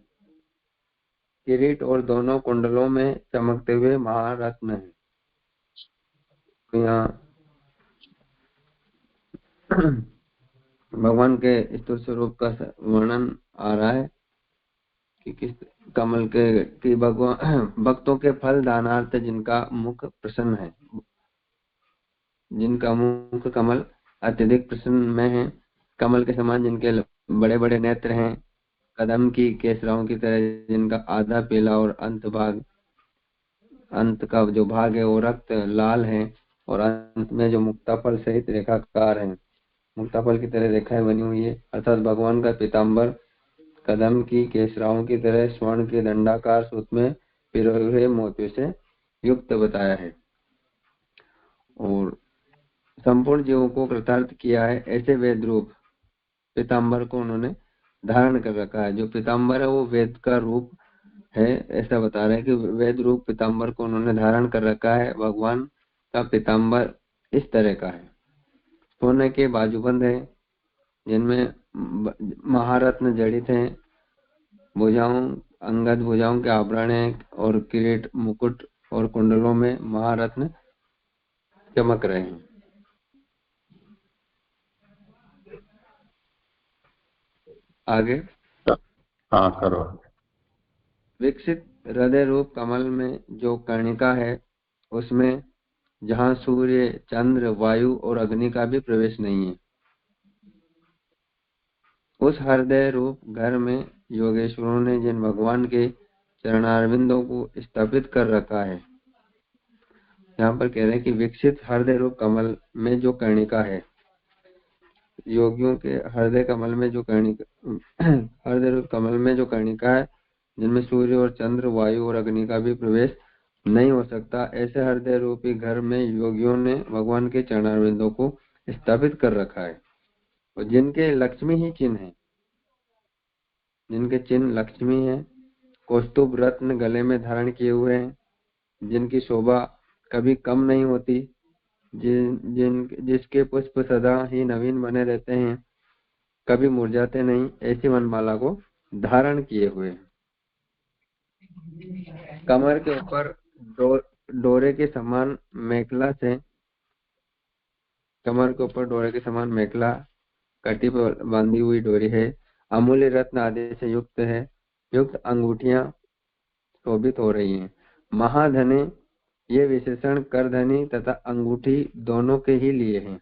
किरीट और दोनों कुंडलों में चमकते हुए महारत्न है। यहाँ भगवान के स्थूल स्वरूप का वर्णन आ रहा है कि किस कमल के कि भगवान भक्तों के फल दानार्थ जिनका मुख प्रसन्न है, जिनका मुख कमल अत्यधिक प्रसन्न में है, कमल के समान जिनके बड़े बड़े नेत्र हैं, कदम की केसराओं की तरह जिनका आधा पीला और अंत का जो भाग है वो रक्त लाल है, और अंत में जो मुक्ताफल सहित रेखाकार है, मुक्ताफल की तरह रेखाएं बनी हुई है, अर्थात भगवान का पीताम्बर कदम की केसराओं की तरह स्वर्ण के दंडाकार सूत में पिरोए हुए मोतियों से युक्त बताया है, और संपूर्ण जीवों को कृतार्थ किया है। ऐसे वेद रूप पीताम्बर को उन्होंने धारण कर रखा है। जो पीताम्बर है वो वेद का रूप है, ऐसा बता रहे हैं कि वेद रूप पीताम्बर को उन्होंने धारण कर रखा है। भगवान का पीताम्बर इस तरह का है, सोने के बाजूबंद है जिनमें महारत्न जड़ित हैं, अंगद भुजाओं के आभरण हैं, और किरीट मुकुट और कुंडलों में महारत्न चमक रहे हैं। आगे हाँ करो। विकसित हृदय रूप कमल में जो कर्णिका है, उसमें जहाँ सूर्य, चंद्र, वायु और अग्नि का भी प्रवेश नहीं है, उस हृदय रूप घर में योगेश्वरों ने जिन भगवान के चरणारविंदों को स्थापित कर रखा है। यहाँ पर कह रहे हैं कि विकसित हृदय रूप कमल में जो कर्णिका है, योगियों के हृदय कमल में जो कर्णिका हृदय रूप कमल में जो कर्णिका है, जिनमें सूर्य और चंद्र, वायु और अग्नि का भी प्रवेश नहीं हो सकता, ऐसे हृदय रूपी घर में योगियों ने भगवान के चरणारविंदों को स्थापित कर रखा है, और जिनके लक्ष्मी ही चिन्ह है, जिनके चिन्ह लक्ष्मी है, कौस्तुभ रत्न गले में धारण किए हुए हैं, जिनकी शोभा कभी कम नहीं होती, जिसके पुष्प सदा ही नवीन बने रहते हैं, कभी मुरझाते नहीं, ऐसी वनमाला को धारण किए हुए। कमर के ऊपर डोरे के समान मेखला से, कमर के ऊपर डोरे के समान मेखला कटी पर बांधी हुई डोरी है, अमूल्य रत्न आदि से युक्त है, युक्त अंगूठियां शोभित हो रही हैं, महाधने ये विशेषण करधनी तथा अंगूठी दोनों के ही लिए हैं।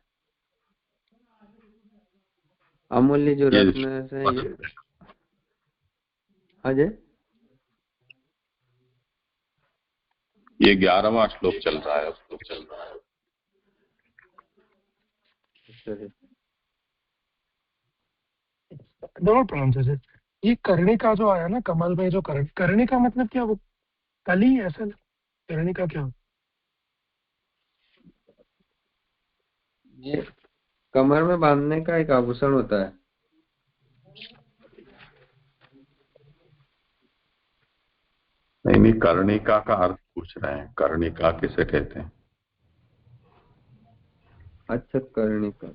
अमूल्य जो रत्न से हाँ जी, ये 11वां श्लोक चल रहा है। दोनों प्रणाम से ये करने का जो आया ना कमल में, जो करने का मतलब क्या, वो कली ऐसा ना? करने का क्या? ये कमर में बांधने का एक आभूषण होता है। नहीं, कर्णिका का अर्थ पूछ रहे हैं। कर्णिका किसे कहते हैं? अच्छा, कर्णिका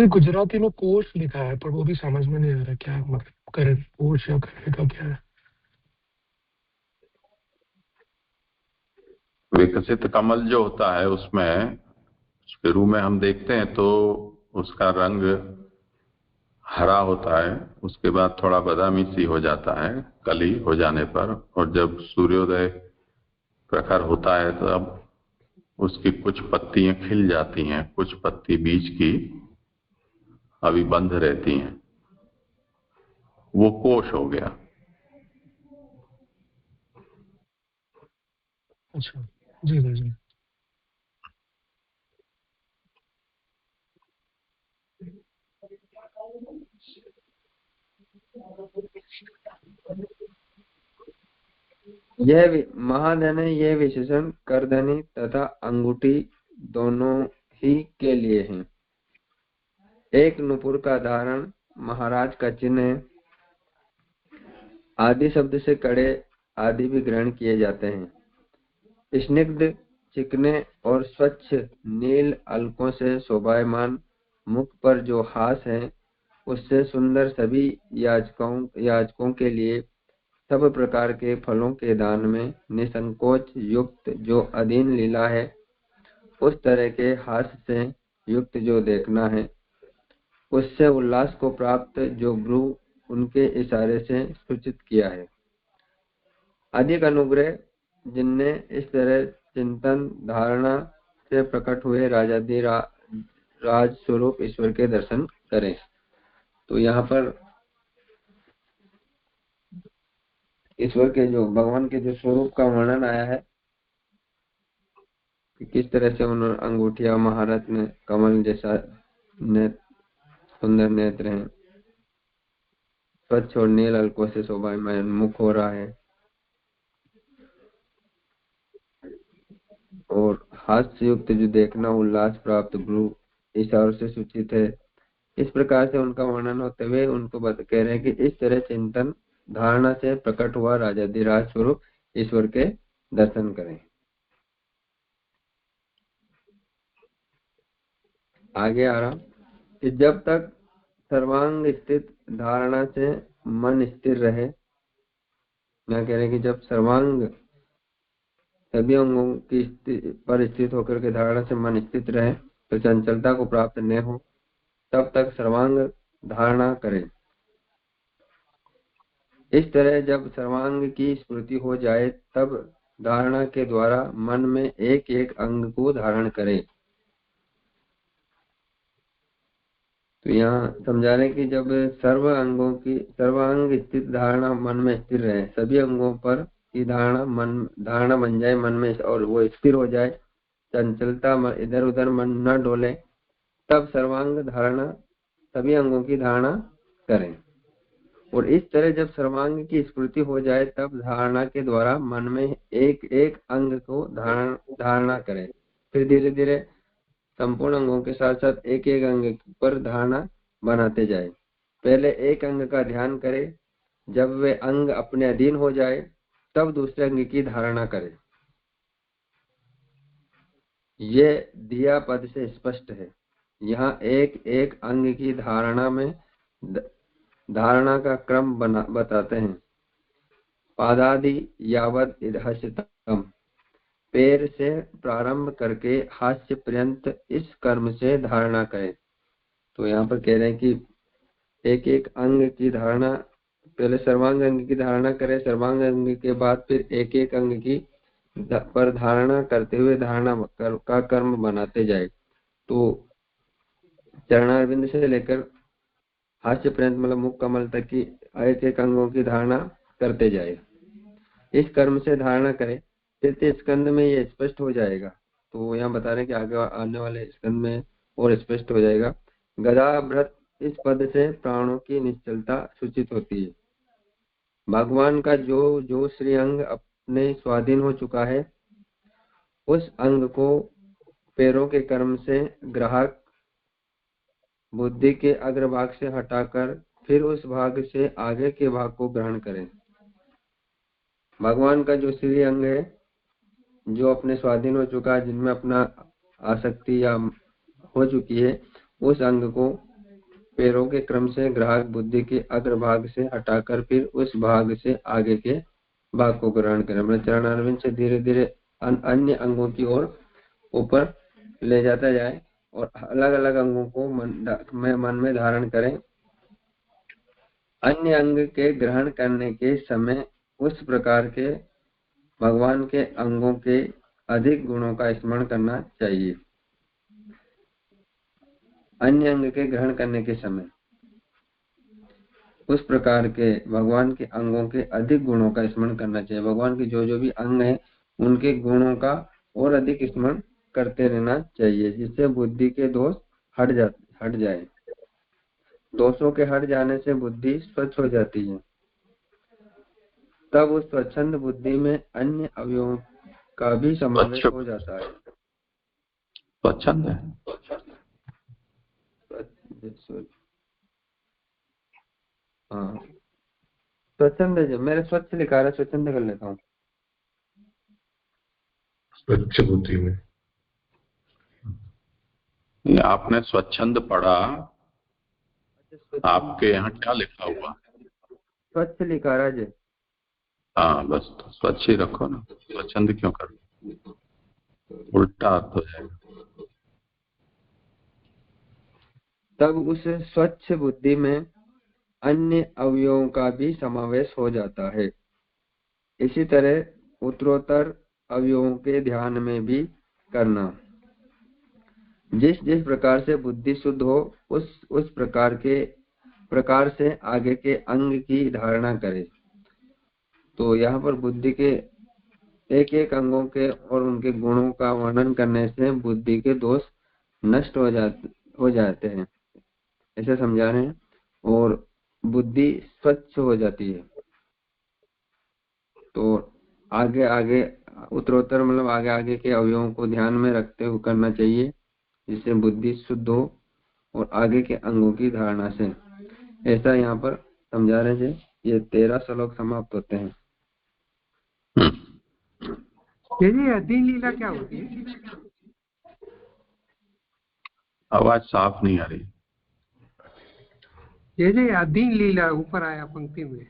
गुजराती में कोष लिखा है पर वो भी समझ में नहीं आ रहा क्या मतलब कर कोष या करने का क्या है। विकसित कमल जो होता है उसमें शुरू में हम देखते हैं तो उसका रंग हरा होता है, उसके बाद थोड़ा बादामी सी हो जाता है कली हो जाने पर, और जब सूर्योदय प्रखर होता है तो अब उसकी कुछ पत्तियां खिल जाती हैं, कुछ पत्ती बीज की अभी बंद रहती हैं, वो कोष हो गया। अच्छा जी जी। यह महाधने ये विशेषण करधनी तथा अंगूठी दोनों ही के लिए हैं। एक नुपुर का धारण महाराज का चिन्ह है। आदि शब्द से कड़े आदि भी ग्रहण किए जाते हैं। स्निग्ध, चिकने और स्वच्छ नील अलकों से शोभायमान मुख पर जो हास है उससे सुंदर सभी याचकों के लिए सब प्रकार के फलों के दान में निसंकोच युक्त जो अधीन लीला है, उस तरह के हास्य से युक्त जो देखना है, उससे उल्लास को प्राप्त जो गुरु उनके इशारे से सूचित किया है। अधिक अनुग्रह जिनने इस तरह चिंतन धारणा से प्रकट हुए राज स्वरूप ईश्वर के दर्शन करें। तो यहाँ पर ईश्वर के जो भगवान के जो स्वरूप का वर्णन आया है कि किस तरह से उन अंगूठिया महारत ने कमल जैसा सुंदर नेत्र हैं, स्वच्छ और नील अलकों से शोभायमान मुख हो रहा है और हास्य युक्त जो देखना उल्लास प्राप्त गुरु इशारों से सूचित है। इस प्रकार से उनका वर्णन होते हुए उनको कह रहे हैं कि इस तरह चिंतन धारणा से प्रकट हुआ राजाधिराज स्वरूप ईश्वर के दर्शन करें। आगे आ रहा कि जब तक सर्वांग स्थित धारणा से मन स्थिर रहे, मैं कह रहे हैं कि जब सर्वांग सभी अंगों की पर स्थित होकर के धारणा से मन स्थित रहे तो चंचलता को प्राप्त न हो, तब तक सर्वांग धारणा करें। इस तरह जब सर्वांग की स्मृति हो जाए तब धारणा के द्वारा मन में एक एक अंग को धारण करें। तो यहाँ समझा रहे कि जब सर्वांग स्थित धारणा मन में स्थिर रहे, सभी अंगों पर की धारणा बन जाए मन में और वो स्थिर हो जाए, चंचलता इधर उधर मन न डोले, तब सर्वांग धारणा सभी अंगों की धारणा करें। और इस तरह जब सर्वांग की स्मृति हो जाए तब धारणा के द्वारा मन में एक एक अंग को धारणा करें। फिर धीरे धीरे संपूर्ण अंगों के साथ साथ एक एक अंग पर धारणा बनाते जाए। पहले एक अंग का ध्यान करें, जब वे अंग अपने अधीन हो जाए तब दूसरे अंग की धारणा करें। ये दिया पद से स्पष्ट है। यहाँ एक एक अंग की धारणा में धारणा का क्रम बताते हैं। पादादि यावत इदहसितम, पैर से प्रारंभ करके हास्य पर्यंत इस कर्म से धारणा करें। तो यहाँ पर कह रहे हैं कि एक एक अंग की धारणा, पहले सर्वांग अंग की धारणा करें, सर्वांग अंग के बाद फिर एक एक अंग की पर धारणा करते हुए धारणा का कर्म बनाते जाए। तो चरणारविंद से लेकर हास्य पर्यंत मतलब मुख कमल तक की एक एक अंगों की धारणा करते जाए। इस कर्म से धारणा करें, तृतीय स्कंद में ये स्पष्ट हो जाएगा। तो यहाँ बता रहे हैं कि आगे आने वाले स्कंद में और स्पष्ट हो जाएगा। गदाभृत इस पद से प्राणों की निश्चलता सूचित होती है। भगवान का जो श्री अंग अपने स्वाधीन हो चुका है, उस अंग को पैरों के कर्म से ग्राहक बुद्धि के अग्रभाग से हटाकर फिर उस भाग से आगे के भाग को ग्रहण करें। भगवान का जो श्री अंग है, जो अपने स्वाधीन हो चुका है, जिनमें अपना आसक्ति या हो चुकी है, उस अंग को पैरों के क्रम से ग्राहक बुद्धि के अग्रभाग से हटाकर फिर उस भाग से आगे के भाग को ग्रहण करें। मतलब चरणारविंद से धीरे धीरे अन्य अंगों की ओर ऊपर ले जाता जाए और अलग अलग अंगों को मन में धारण करें। अन्य अंग के ग्रहण करने के समय उस प्रकार के भगवान के अंगों के अधिक गुणों का स्मरण करना चाहिए। अन्य अंग के ग्रहण करने के समय उस प्रकार के भगवान के अंगों के अधिक गुणों का स्मरण करना चाहिए। भगवान के जो भी अंग हैं, उनके गुणों का और अधिक स्मरण करते रहना चाहिए, जिससे बुद्धि के दोष हट जाए। दोषों के हट जाने से बुद्धि स्वच्छ हो जाती है। तब उस स्वच्छंद बुद्धि में अन्य अवयवों का भी समावेश हो जाता है। स्वच्छंद है, हाँ स्वच्छंद है। मेरे स्वच्छ लिखा है, स्वच्छंद कर लेता हूँ। स्वच्छ बुद्धि में आपने स्वच्छंद पढ़ा, आपके यहाँ क्या लिखा हुआ? स्वच्छ लिखा राजे। हाँ बस तो स्वच्छ ही रखो ना, स्वच्छंद क्यों कर, उल्टा अर्थ हो जाएगा। तब उस स्वच्छ बुद्धि में अन्य अवयवों का भी समावेश हो जाता है। इसी तरह उत्तरोत्तर अवयवों के ध्यान में भी करना। जिस जिस प्रकार से बुद्धि शुद्ध हो, उस प्रकार से आगे के अंग की धारणा करे। तो यहाँ पर बुद्धि के एक एक अंगों के और उनके गुणों का वर्णन करने से बुद्धि के दोष नष्ट हो जाते हैं, ऐसे समझा रहे हैं, और बुद्धि स्वच्छ हो जाती है। तो आगे आगे उत्तरोत्तर मतलब आगे आगे के अवयवों को ध्यान में रखते हुए करना चाहिए, जिससे बुद्धि शुद्ध हो और आगे के अंगों की धारणा से। ऐसा यहाँ पर समझा रहे थे। ये 13 श्लोक समाप्त होते हैं। ये अधीन लीला क्या होती है? आवाज साफ नहीं आ रही। ये अधीन लीला ऊपर आया पंक्ति में,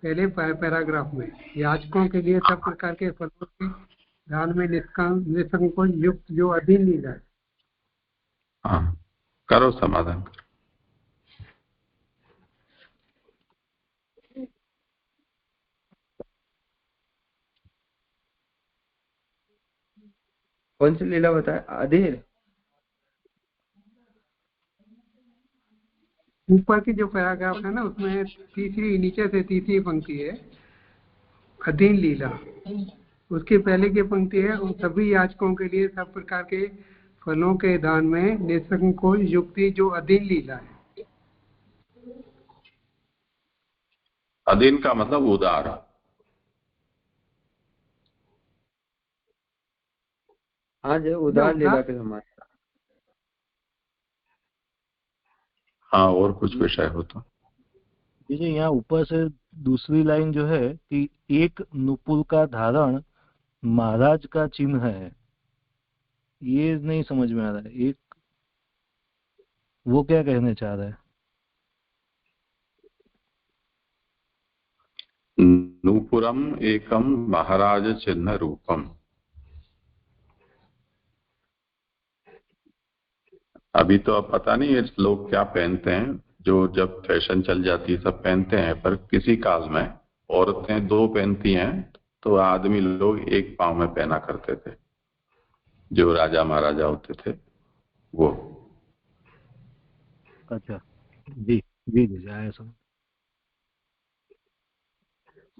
पहले पैराग्राफ में, याचकों के लिए सब प्रकार के फलों के ध्यान में निसंकोच युक्त जो अधीन लीला है। हाँ करो, समाधान करो। कौन सी लीला बताए? अधीर ऊपर की जो पैराग्राफ है ना, उसमें नीचे से तीसरी पंक्ति है अधीन लीला। उसके पहले की पंक्ति है उन सभी याचकों के लिए सब प्रकार के फलों के दान में निसंकोच युक्ति जो अधीन लीला है। अधीन का मतलब उदार। हाँ जो उदार लीला के समान। हाँ और कुछ विषय हो तो जी यहाँ ऊपर से दूसरी लाइन जो है कि एक नुपुर का धारण महाराज का चिन्ह है, ये नहीं समझ में आ रहा है। एक वो क्या कहने चाह रहा है? नूपुरम एकम महाराज चिन्ह रूपम। अभी तो अब पता नहीं है लोग क्या पहनते हैं, जो जब फैशन चल जाती है सब पहनते हैं, पर किसी काल में औरतें 2 पहनती हैं तो आदमी लोग एक पांव में पहना करते थे, जो राजा महाराजा होते थे वो। अच्छा, जी जी जी आया समझ।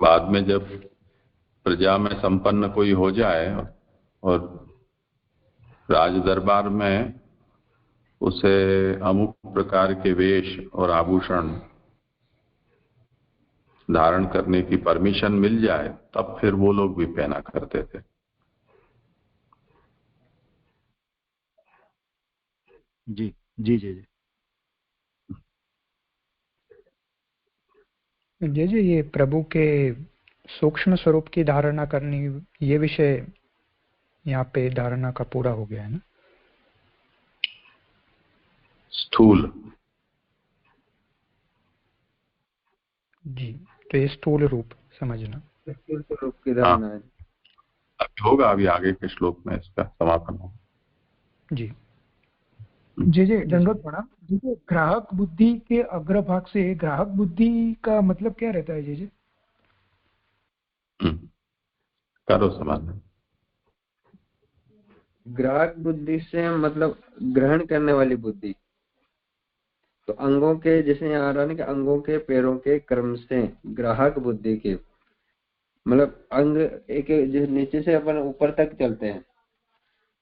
बाद में जब प्रजा में संपन्न कोई हो जाए और राज दरबार में उसे अमुक प्रकार के वेश और आभूषण धारण करने की परमिशन मिल जाए, तब फिर वो लोग भी पहना करते थे। जी जी जी जी जी, ये प्रभु के सूक्ष्म स्वरूप की धारणा करनी, ये विषय यहाँ पे धारणा का पूरा हो गया है ना। स्थूल, जी, तो ये स्थूल रूप समझना। स्थूल स्वरूप की धारणा है। अभी होगा, अभी आगे के श्लोक में इसका समापन होगा। जी जी दंडवत प्रणाम। जी ग्राहक बुद्धि के अग्रभाग से ग्राहक बुद्धि का मतलब क्या रहता है? जी करो समाधान। ग्राहक बुद्धि से मतलब ग्रहण करने वाली बुद्धि। तो अंगों के, जैसे यहाँ आ रहा है ना कि अंगों के पैरों के क्रम से ग्राहक बुद्धि के, मतलब अंग एक जिस नीचे से अपन ऊपर तक चलते हैं,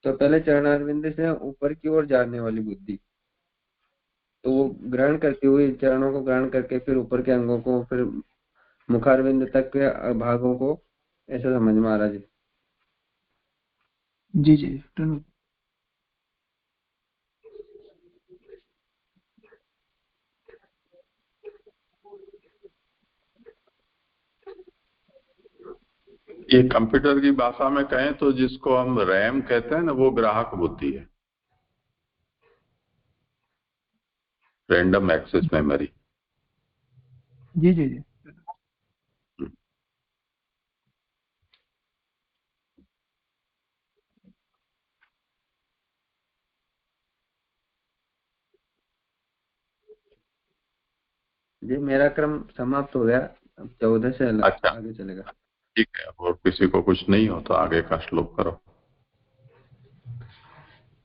तो पहले चरणारविंद से ऊपर की ओर जाने वाली बुद्धि, तो वो ग्रहण करती हुई चरणों को ग्रहण करके फिर ऊपर के अंगों को, फिर मुखारविंद तक के भागों को, ऐसा समझ में आ रहा जी। जी धन्यवाद। ये कंप्यूटर की भाषा में कहें तो जिसको हम रैम कहते हैं ना, वो ग्राहक बुद्धि है, रैंडम एक्सेस मेमोरी। जी जी जी जी मेरा क्रम समाप्त हो गया, अब 14 से अच्छा, आगे चलेगा। ठीक है। और किसी को कुछ नहीं हो तो आगे का श्लोक करो।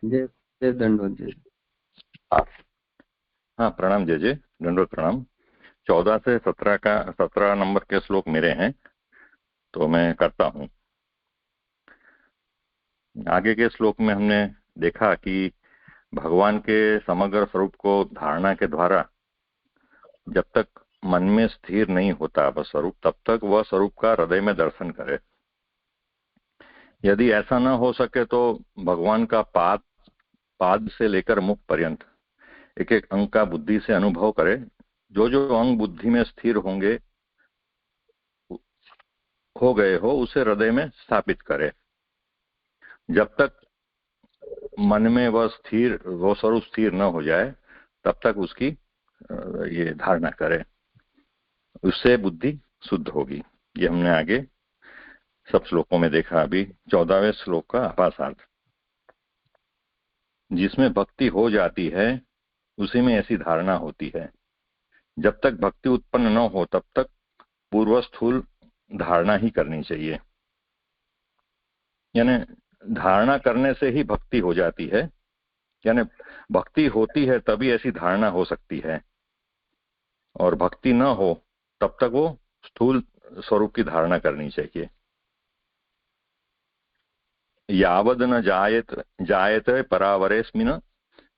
जय जय दंडवत जी। हाँ प्रणाम जय जय, दंडवत प्रणाम। 14 से 17 नंबर के श्लोक मेरे हैं, तो मैं करता हूँ। आगे के श्लोक में हमने देखा कि भगवान के समग्र स्वरूप को धारणा के द्वारा जब तक मन में स्थिर नहीं होता वह स्वरूप, तब तक वह स्वरूप का हृदय में दर्शन करे। यदि ऐसा न हो सके तो भगवान का पाद से लेकर मुख पर्यंत एक एक अंग का बुद्धि से अनुभव करे। जो जो अंग बुद्धि में स्थिर हो गए हो उसे हृदय में स्थापित करे। जब तक मन में वह स्वरूप स्थिर न हो जाए तब तक उसकी ये धारणा करे, उससे बुद्धि शुद्ध होगी। ये हमने आगे सब श्लोकों में देखा। अभी 14वें श्लोक का आभासार्थ, जिसमें भक्ति हो जाती है उसी में ऐसी धारणा होती है। जब तक भक्ति उत्पन्न न हो तब तक पूर्व स्थूल धारणा ही करनी चाहिए। यानी धारणा करने से ही भक्ति हो जाती है, यानी भक्ति होती है तभी ऐसी धारणा हो सकती है, और भक्ति न हो तब तक वो स्थूल स्वरूप की धारणा करनी चाहिए। यावद न जायते परावरेस्मिन्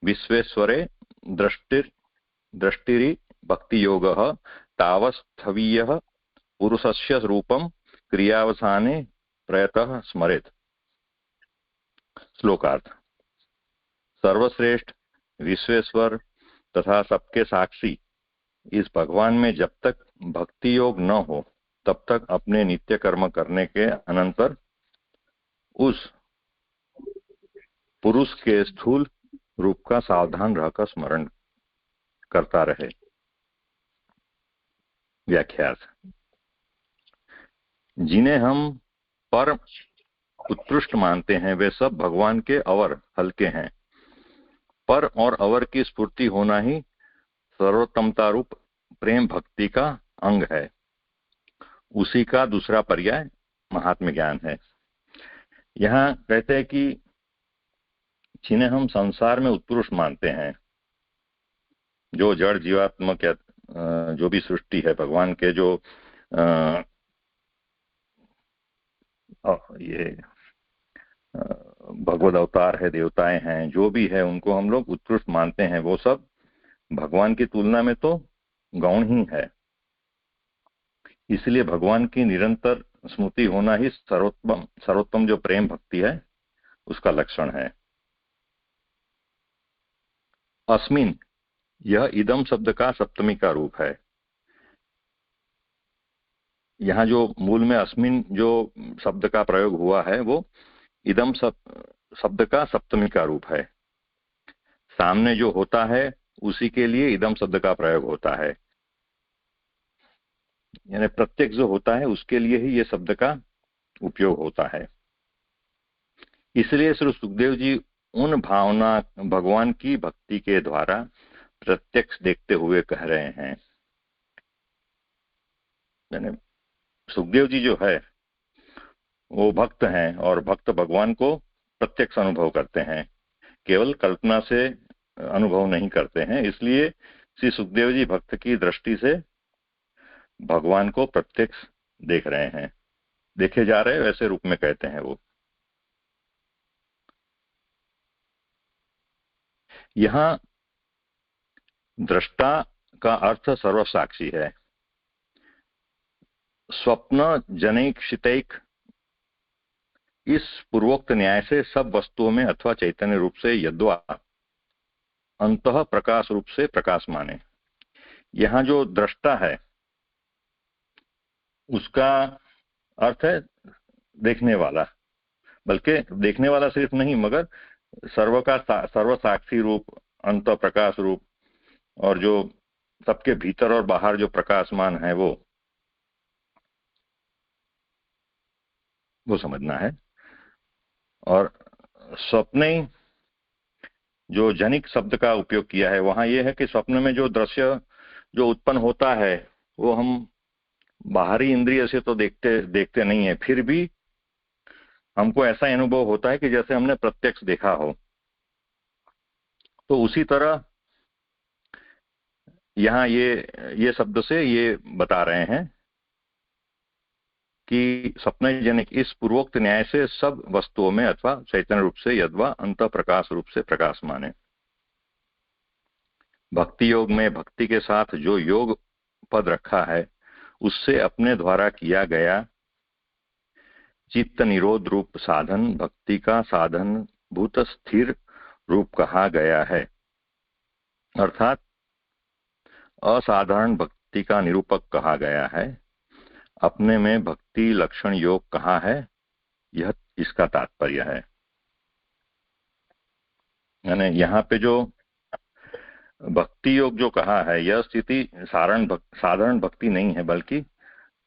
विश्वेश्वरे दृष्टिरि भक्ति योगः तावस्थवीयः पुरुषस्य रूपम क्रियावसाने प्रयतः स्मरेत। श्लोकार्थ, सर्वश्रेष्ठ विश्वेश्वर तथा सबके साक्षी इस भगवान में जब तक भक्ति योग न हो तब तक अपने नित्य कर्म करने के अनंतर उस पुरुष के स्थूल रूप का सावधान रहकर स्मरण करता रहे। व्याख्यार्थ, जिन्हें हम परम उत्कृष्ट मानते हैं वे सब भगवान के अवर हल्के हैं, पर और अवर की स्फूर्ति होना ही सर्वोत्तमता रूप प्रेम भक्ति का अंग है। उसी का दूसरा पर्याय महात्म्य ज्ञान है। यहाँ कहते हैं कि जिन्हें हम संसार में उत्कृष्ट मानते हैं, जो जड़ जीवात्मक या जो भी सृष्टि है, भगवान के जो ये भगवद अवतार है, देवताएं हैं, जो भी है, उनको हम लोग उत्कृष्ट मानते हैं। वो सब भगवान की तुलना में तो गौण ही है। इसलिए भगवान की निरंतर स्मृति होना ही सर्वोत्तम जो प्रेम भक्ति है उसका लक्षण है। अस्मिन, यह इदम शब्द का सप्तमी का रूप है। यहाँ जो मूल में अस्मिन जो शब्द का प्रयोग हुआ है वो इदम शब्द का सप्तमी का रूप है। सामने जो होता है उसी के लिए इदम शब्द का प्रयोग होता है, यानी प्रत्यक्ष जो होता है उसके लिए ही ये शब्द का उपयोग होता है। इसलिए श्री सुखदेव जी उन भावना भगवान की भक्ति के द्वारा प्रत्यक्ष देखते हुए कह रहे हैं। यानी सुखदेव जी जो है वो भक्त हैं और भक्त भगवान को प्रत्यक्ष अनुभव करते हैं, केवल कल्पना से अनुभव नहीं करते हैं। इसलिए श्री सुखदेव जी भक्त की दृष्टि से भगवान को प्रत्यक्ष देख रहे हैं, देखे जा रहे हैं, वैसे रूप में कहते हैं वो। यहां दृष्टा का अर्थ सर्वसाक्षी है। स्वप्न जनैक्षितैक, इस पूर्वोक्त न्याय से सब वस्तुओं में अथवा चैतन्य रूप से यद्वा अंतः प्रकाश रूप से प्रकाश माने। यहां जो दृष्टा है उसका अर्थ है देखने वाला, बल्कि देखने वाला सिर्फ नहीं मगर सर्वसाक्षी रूप, अंत प्रकाश रूप, और जो सबके भीतर और बाहर जो प्रकाशमान है वो समझना है। और स्वप्न जो जनिक शब्द का उपयोग किया है वहां ये है कि स्वप्न में जो दृश्य जो उत्पन्न होता है वो हम बाहरी इंद्रिय से तो देखते नहीं है, फिर भी हमको ऐसा अनुभव होता है कि जैसे हमने प्रत्यक्ष देखा हो। तो उसी तरह यहाँ ये शब्द से ये बता रहे हैं कि स्वप्न जनिक इस पूर्वोक्त न्याय से सब वस्तुओं में अथवा चैतन्य रूप से यद्वा अंत प्रकाश रूप से प्रकाश माने। भक्ति योग में भक्ति के साथ जो योग पद रखा है उससे अपने द्वारा किया गया चित्त निरोध रूप साधन भक्ति का साधन भूत स्थिर रूप कहा गया है, अर्थात असाधारण भक्ति का निरूपक कहा गया है। अपने में भक्ति लक्षण योग कहा है, यह इसका तात्पर्य है। यानी यहाँ पे जो भक्ति योग जो कहा है यह स्थिति साधारण भक्ति नहीं है बल्कि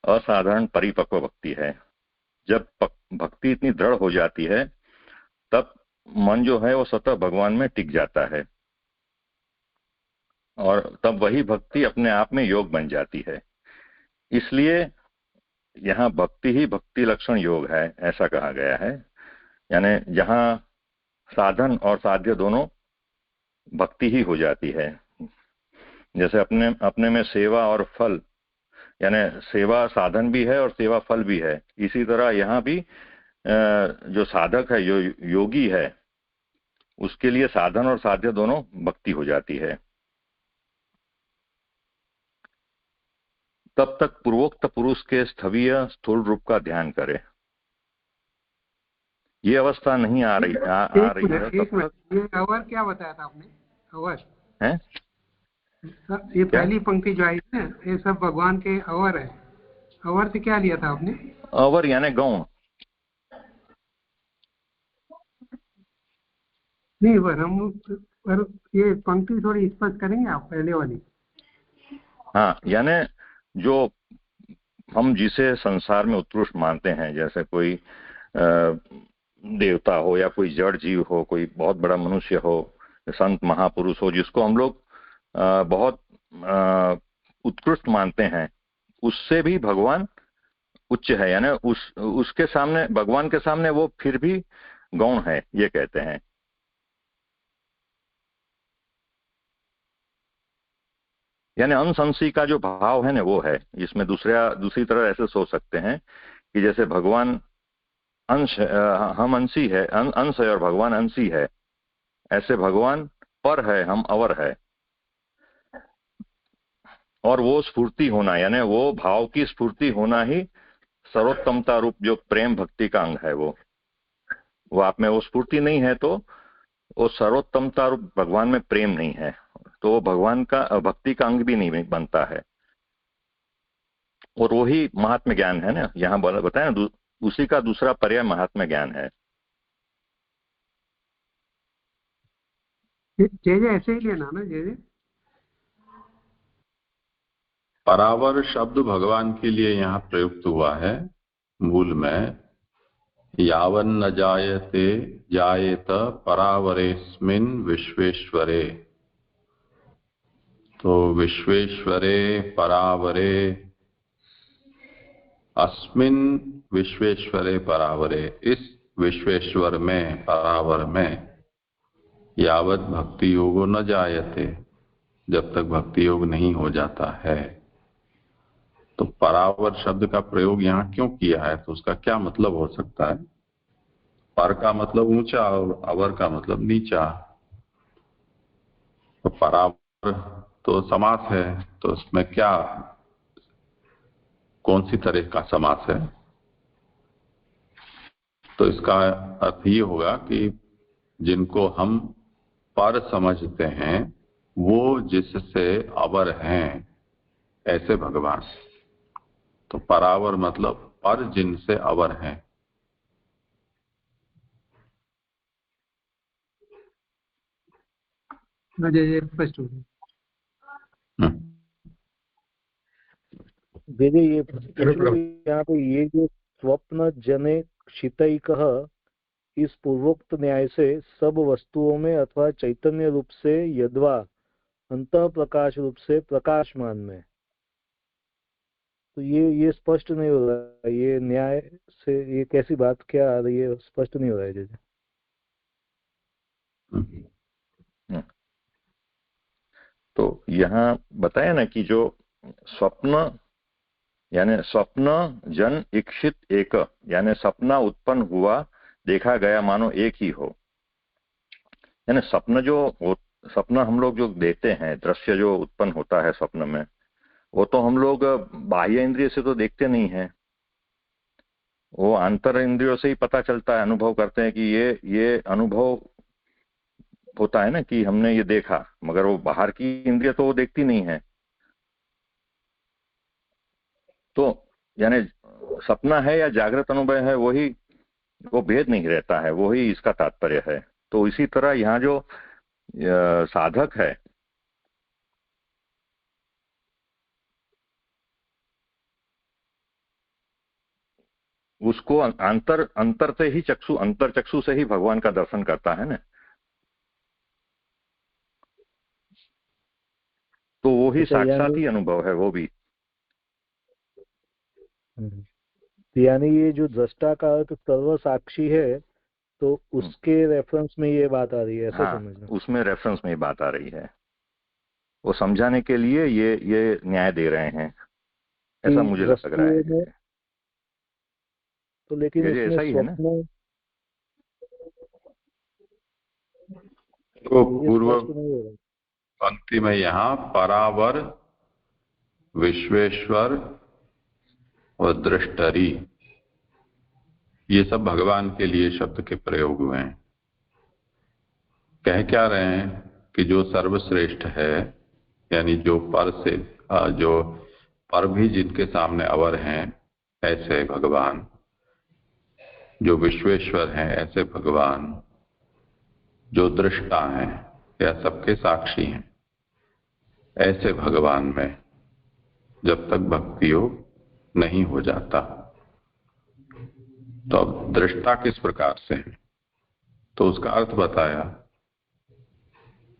असाधारण परिपक्व भक्ति है। जब भक्ति इतनी दृढ़ हो जाती है तब मन जो है वो सतत भगवान में टिक जाता है और तब वही भक्ति अपने आप में योग बन जाती है। इसलिए यहाँ भक्ति ही भक्ति लक्षण योग है ऐसा कहा गया है। यानी जहाँ साधन और साध्य दोनों भक्ति ही हो जाती है। जैसे अपने में सेवा और फल, यानी सेवा साधन भी है और सेवा फल भी है, इसी तरह यहाँ भी जो साधक है, जो योगी है, उसके लिए साधन और साध्य दोनों भक्ति हो जाती है। तब तक पूर्वोक्त पुरुष के स्थवीय स्थूल रूप का ध्यान करें। ये अवस्था नहीं आ रही है। ये अवर क्या बताया था आपने? अवर है ये पहली पंक्ति जो आई है ये सब भगवान के अवर है। अवर से क्या लिया था आपने? अवर यानी गौण नहीं, पर ये पंक्ति थोड़ी स्पष्ट करेंगे आप पहले वाली? हाँ, यानी जो हम जिसे संसार में उत्कृष्ट मानते हैं, जैसे कोई देवता हो या कोई जड़ जीव हो, कोई बहुत बड़ा मनुष्य हो संत महापुरुष हो, जिसको हम लोग बहुत उत्कृष्ट मानते हैं, उससे भी भगवान उच्च है, यानी उसके सामने, भगवान के सामने वो फिर भी गौण है, ये कहते हैं। यानी अंश-अंशी का जो भाव है ना, वो है इसमें। दूसरी तरह ऐसे सोच सकते हैं कि जैसे भगवान अंश, हम अंशी है, अंश है और भगवान अंशी है, ऐसे भगवान पर है, हम अवर है। और वो स्फूर्ति होना, यानी वो भाव की स्फूर्ति होना ही सर्वोत्तमता रूप जो प्रेम भक्ति का अंग है, वो आप में वो स्फूर्ति नहीं है तो वो सर्वोत्तमता रूप भगवान में प्रेम नहीं है, तो वो भगवान का भक्ति का अंग भी नहीं बनता है। और वही महात्म्य ज्ञान है ना, यहाँ बताया ना, उसी का दूसरा पर्याय महात्म्य ज्ञान है। जय ऐसे ही लेना ना जय। परावर शब्द भगवान के लिए यहाँ प्रयुक्त हुआ है मूल में। यावन न जायते जायेत परावरेस्मिन् विश्वेश्वरे, तो विश्वेश्वरे परावरे, अस्मिन् विश्वेश्वरे परावरे, इस विश्वेश्वर में, परावर में, यावत भक्ति योगो न जायते, जब तक भक्ति योग नहीं हो जाता है। तो परावर शब्द का प्रयोग यहाँ क्यों किया है, तो उसका क्या मतलब हो सकता है? पर का मतलब ऊंचा और अवर का मतलब नीचा। तो परावर तो समास है, तो उसमें क्या, कौन सी तरह का समास है? तो इसका अर्थ ये होगा कि जिनको हम पर समझते हैं वो जिससे अवर हैं, ऐसे भगवान। तो परावर मतलब पर जिनसे अवर हैं। स्पष्ट हो गया। दीदी ये यहाँ पे ये जो स्वप्न जने क्षितैकः, इस पूर्वोक्त न्याय से सब वस्तुओं में अथवा चैतन्य रूप से यद्वा अंतः प्रकाश रूप से प्रकाशमान में, तो ये स्पष्ट नहीं हो रहा है। ये न्याय से ये कैसी बात क्या आ रही है, स्पष्ट नहीं हो रहा है जैसे। तो यहाँ बताया ना कि जो स्वप्न, यानी स्वप्न जन इक्षित एक, यानी सपना उत्पन्न हुआ, देखा गया, मानो एक ही हो। यानी सपना हम लोग जो देखते हैं, दृश्य जो उत्पन्न होता है स्वप्न में, वो तो हम लोग बाह्य इंद्रिय से तो देखते नहीं है, वो अंतर इंद्रियों से ही पता चलता है, अनुभव करते हैं कि ये अनुभव होता है ना कि हमने ये देखा, मगर वो बाहर की इंद्रिय तो वो देखती नहीं है। तो यानी सपना है या जागृत अनुभव है, वो भेद नहीं रहता है, वही इसका तात्पर्य है। तो इसी तरह यहाँ जो साधक है, उसको अंतर से ही अंतर चक्षु से ही भगवान का दर्शन करता है ना, तो वो ही साक्षात ही अनुभव है वो भी। यानी ये जो दृष्टा का अर्थ सर्व साक्षी है, तो उसके रेफरेंस में ये बात आ रही है, ऐसा समझना। उसमें रेफरेंस में ये बात आ रही है, वो समझाने के लिए ये न्याय दे रहे हैं, ऐसा मुझे लग रहा है। तो लेकिन ऐसा ही है ना। तो पूर्व पंक्ति में यहाँ परावर, विश्वेश्वर और दृष्टरी, ये सब भगवान के लिए शब्द के प्रयोग हुए हैं। कह क्या रहे हैं कि जो सर्वश्रेष्ठ है, यानी जो पर भी जिनके सामने अवर हैं, ऐसे भगवान, जो विश्वेश्वर हैं ऐसे भगवान, जो दृष्टा हैं या सबके साक्षी हैं, ऐसे भगवान में जब तक भक्ति योग नहीं हो जाता। तो अब दृष्टा किस प्रकार से है, तो उसका अर्थ बताया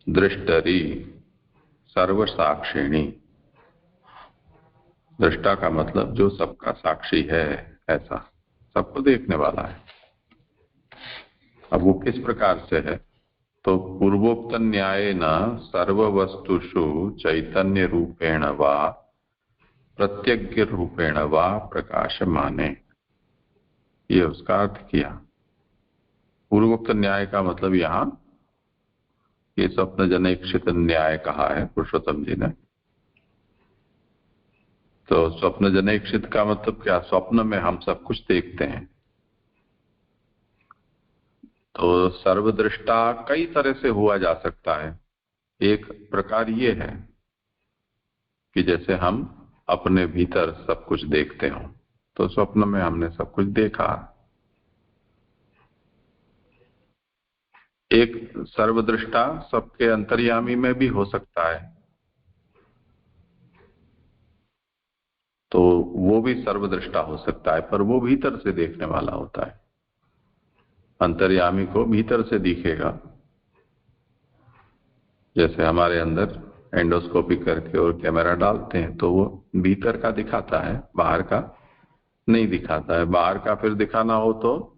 दृष्टरी सर्वसाक्षिणी। दृष्टा का मतलब जो सबका साक्षी है, ऐसा सबको देखने वाला है। अब वो किस प्रकार से है? तो पूर्वोक्त न्याय न सर्ववस्तुषु चैतन्य रूपेण वा प्रत्यज्ञ रूपेण वा प्रकाशमाने, ये उसका अर्थ किया। पूर्वोक्त न्याय का मतलब यहाँ ये स्वप्न जनैक्षित न्याय कहा है पुरुषोत्तम जी ने। तो स्वप्न जनैक्षित का मतलब क्या? स्वप्न में हम सब कुछ देखते हैं। तो सर्वदृष्टा कई तरह से हुआ जा सकता है। एक प्रकार ये है कि जैसे हम अपने भीतर सब कुछ देखते हो, तो स्वप्न में हमने सब कुछ देखा। एक सर्वदृष्टा सबके अंतर्यामी में भी हो सकता है, तो वो भी सर्वदृष्टा हो सकता है, पर वो भीतर से देखने वाला होता है। अंतर्यामी को भीतर से दिखेगा। जैसे हमारे अंदर एंडोस्कोपी करके और कैमरा डालते हैं तो वो भीतर का दिखाता है, बाहर का नहीं दिखाता है। बाहर का फिर दिखाना हो तो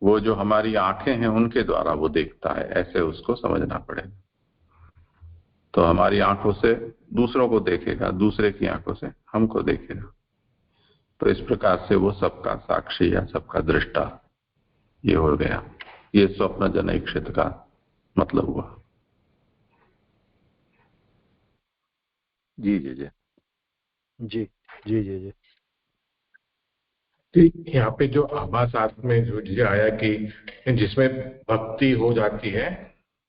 वो जो हमारी आंखें हैं उनके द्वारा वो देखता है, ऐसे उसको समझना पड़ेगा। तो हमारी आंखों से दूसरों को देखेगा, दूसरे की आंखों से हमको देखेगा। तो इस प्रकार से वो सबका साक्षी या सबका दृष्टा ये हो गया। ये स्वप्न जनैक्षित का मतलब हुआ। जी जी जी जी जी जी जी ठीक, यहाँ पे जो आभास में जो चीजें आया कि जिसमें भक्ति हो जाती है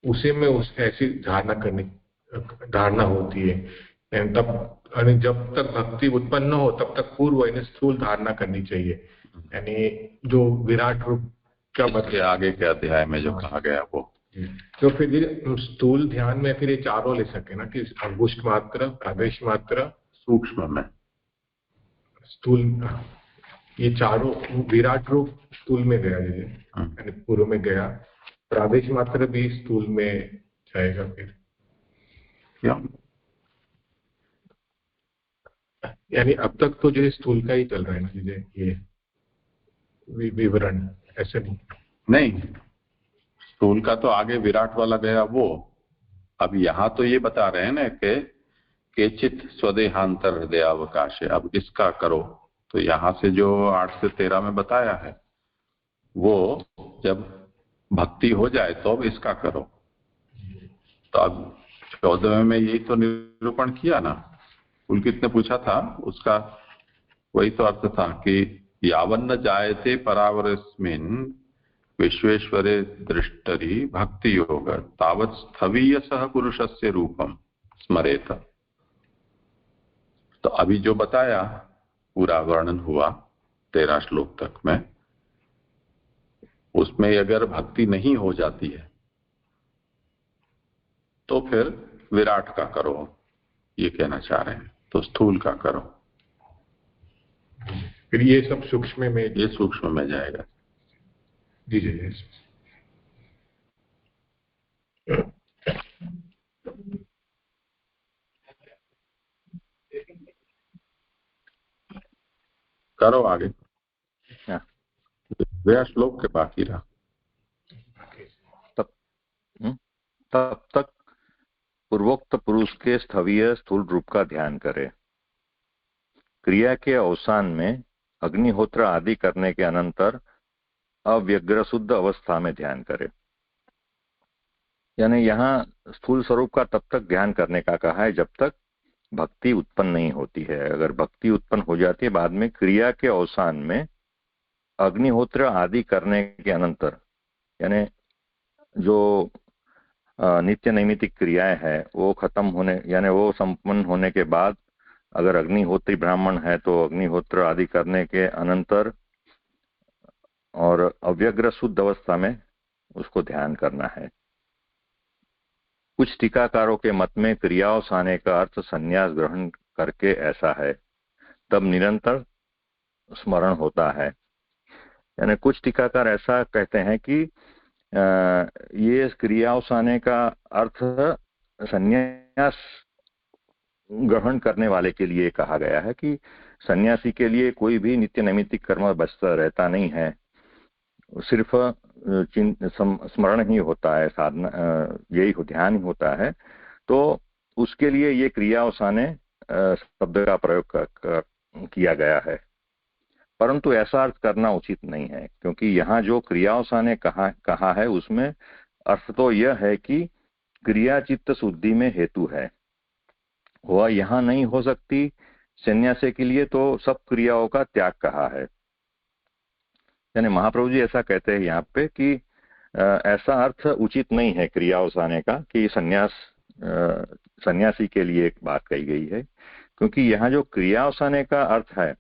उसी में उस ऐसी धारणा होती है। तब यानी जब तक भक्ति उत्पन्न हो तब तक पूर्व यानी स्थूल धारणा करनी चाहिए। यानी जो विराट रूप का इसके आगे के अध्याय में जो कहा गया वो, तो फिर ये स्थूल ध्यान में फिर ये चारों ले सके ना कि अंगुष्ठ मात्र, प्रादेश मात्र, सूक्ष्म में स्थूल, ये चारों विराट रूप स्थूल में गया, यानी पूर्व में गया। प्रादेश मात्र भी स्थूल में जाएगा फिर क्या? यानी अब तक तो जो स्थूल का ही चल रहा है ना ये विवरण, ऐसे नहीं, स्थूल का तो आगे विराट वाला गया वो। अब यहाँ तो ये बता रहे हैं ना कि केचित स्वदेहांतर हृदयावकाश है। अब इसका करो, तो यहाँ से जो 8 से 13 में बताया है वो जब भक्ति हो जाए तो अब इसका करो। तो अब 14वें में यही तो निरूपण किया ना। पुलकित ने पूछा था, उसका वही तो अर्थ था कि यावन्न जायते परावरस्मिन् विश्वेश्वरे दृष्टरि भक्ति योग तावत् स्थवीय सह पुरुषस्य रूपम स्मरेत। तो अभी जो बताया पूरा वर्णन हुआ 13 श्लोक तक में, उसमें अगर भक्ति नहीं हो जाती है तो फिर विराट का करो, ये कहना चाह रहे हैं। तो स्थूल का करो, फिर ये सब सूक्ष्म में, ये सूक्ष्म में जाएगा। जी जी जी। करो आगे। गया श्लोक के बाकी रहा। तब तक पूर्वोक्त पुरुष के स्थवीय स्थूल रूप का ध्यान करें। क्रिया के अवसान में अग्निहोत्र आदि करने के अनंतर अव्यग्र शुद्ध अवस्था में ध्यान करें। यानी यहाँ स्थूल स्वरूप का तब तक ध्यान करने का कहा है जब तक भक्ति उत्पन्न नहीं होती है। अगर भक्ति उत्पन्न हो जाती है बाद में क्रिया के अवसान में अग्निहोत्र आदि करने के अनंतर, यानी जो नित्य नैमित्तिक क्रियाएं हैं वो खत्म होने, यानी वो संपन्न होने के बाद अगर अग्निहोत्री ब्राह्मण है तो अग्निहोत्र आदि करने के अनंतर और अव्यग्र शुद्ध अवस्था में उसको ध्यान करना है। कुछ टीकाकारों के मत में क्रियावसाने का अर्थ संन्यास ग्रहण करके ऐसा है, तब निरंतर स्मरण होता है। यानी कुछ टीकाकार ऐसा कहते हैं कि ये क्रियावसाने का अर्थ संन्यास ग्रहण करने वाले के लिए कहा गया है कि सन्यासी के लिए कोई भी नित्य नैमित्तिक कर्म बचता रहता नहीं है, सिर्फ स्मरण ही होता है, साधना यही ध्यान ही होता है। तो उसके लिए ये क्रियावसाने शब्द का प्रयोग किया गया है, परंतु ऐसा अर्थ करना उचित नहीं है, क्योंकि यहाँ जो क्रियावसाने कहा है उसमें अर्थ तो यह है कि क्रिया चित्त शुद्धि में हेतु है, वह यहाँ नहीं हो सकती। सन्यासी के लिए तो सब क्रियाओं का त्याग कहा है, यानी महाप्रभु जी ऐसा कहते हैं यहाँ पे कि ऐसा अर्थ उचित नहीं है क्रियावसाने का कि सन्यासी के लिए एक बात कही गई है, क्योंकि यहाँ जो क्रियावसाने का अर्थ है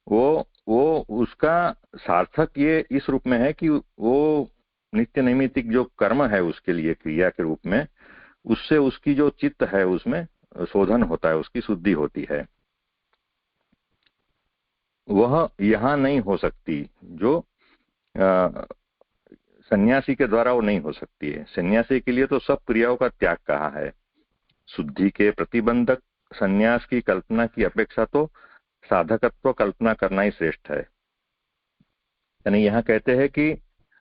वो उसका सार्थक ये इस रूप में है कि वो नित्य नैमित्तिक जो कर्म है उसके लिए क्रिया के रूप में, उससे उसकी जो चित्त है उसमें शोधन होता है, उसकी शुद्धि होती है, वह यहाँ नहीं हो सकती। जो सन्यासी के द्वारा वो नहीं हो सकती है। सन्यासी के लिए तो सब क्रियाओं का त्याग कहा है। शुद्धि के प्रतिबंधक सन्यास की कल्पना की अपेक्षा तो साधकत्व कल्पना करना ही श्रेष्ठ है। यानी यहाँ कहते हैं कि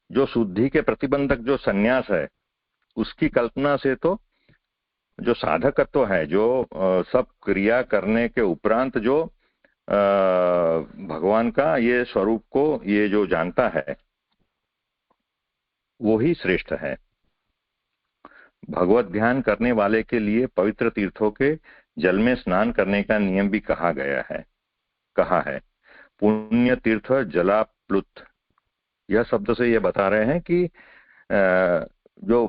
जो शुद्धि के प्रतिबंधक जो सन्यास है उसकी कल्पना से तो जो साधकत्व है, जो सब क्रिया करने के उपरांत जो भगवान का ये स्वरूप को ये जो जानता है वो ही श्रेष्ठ है। भगवत ध्यान करने वाले के लिए पवित्र तीर्थों के जल में स्नान करने का नियम भी कहा है। पुण्य तीर्थ जलाप्लुत, यह शब्द से ये बता रहे हैं कि जो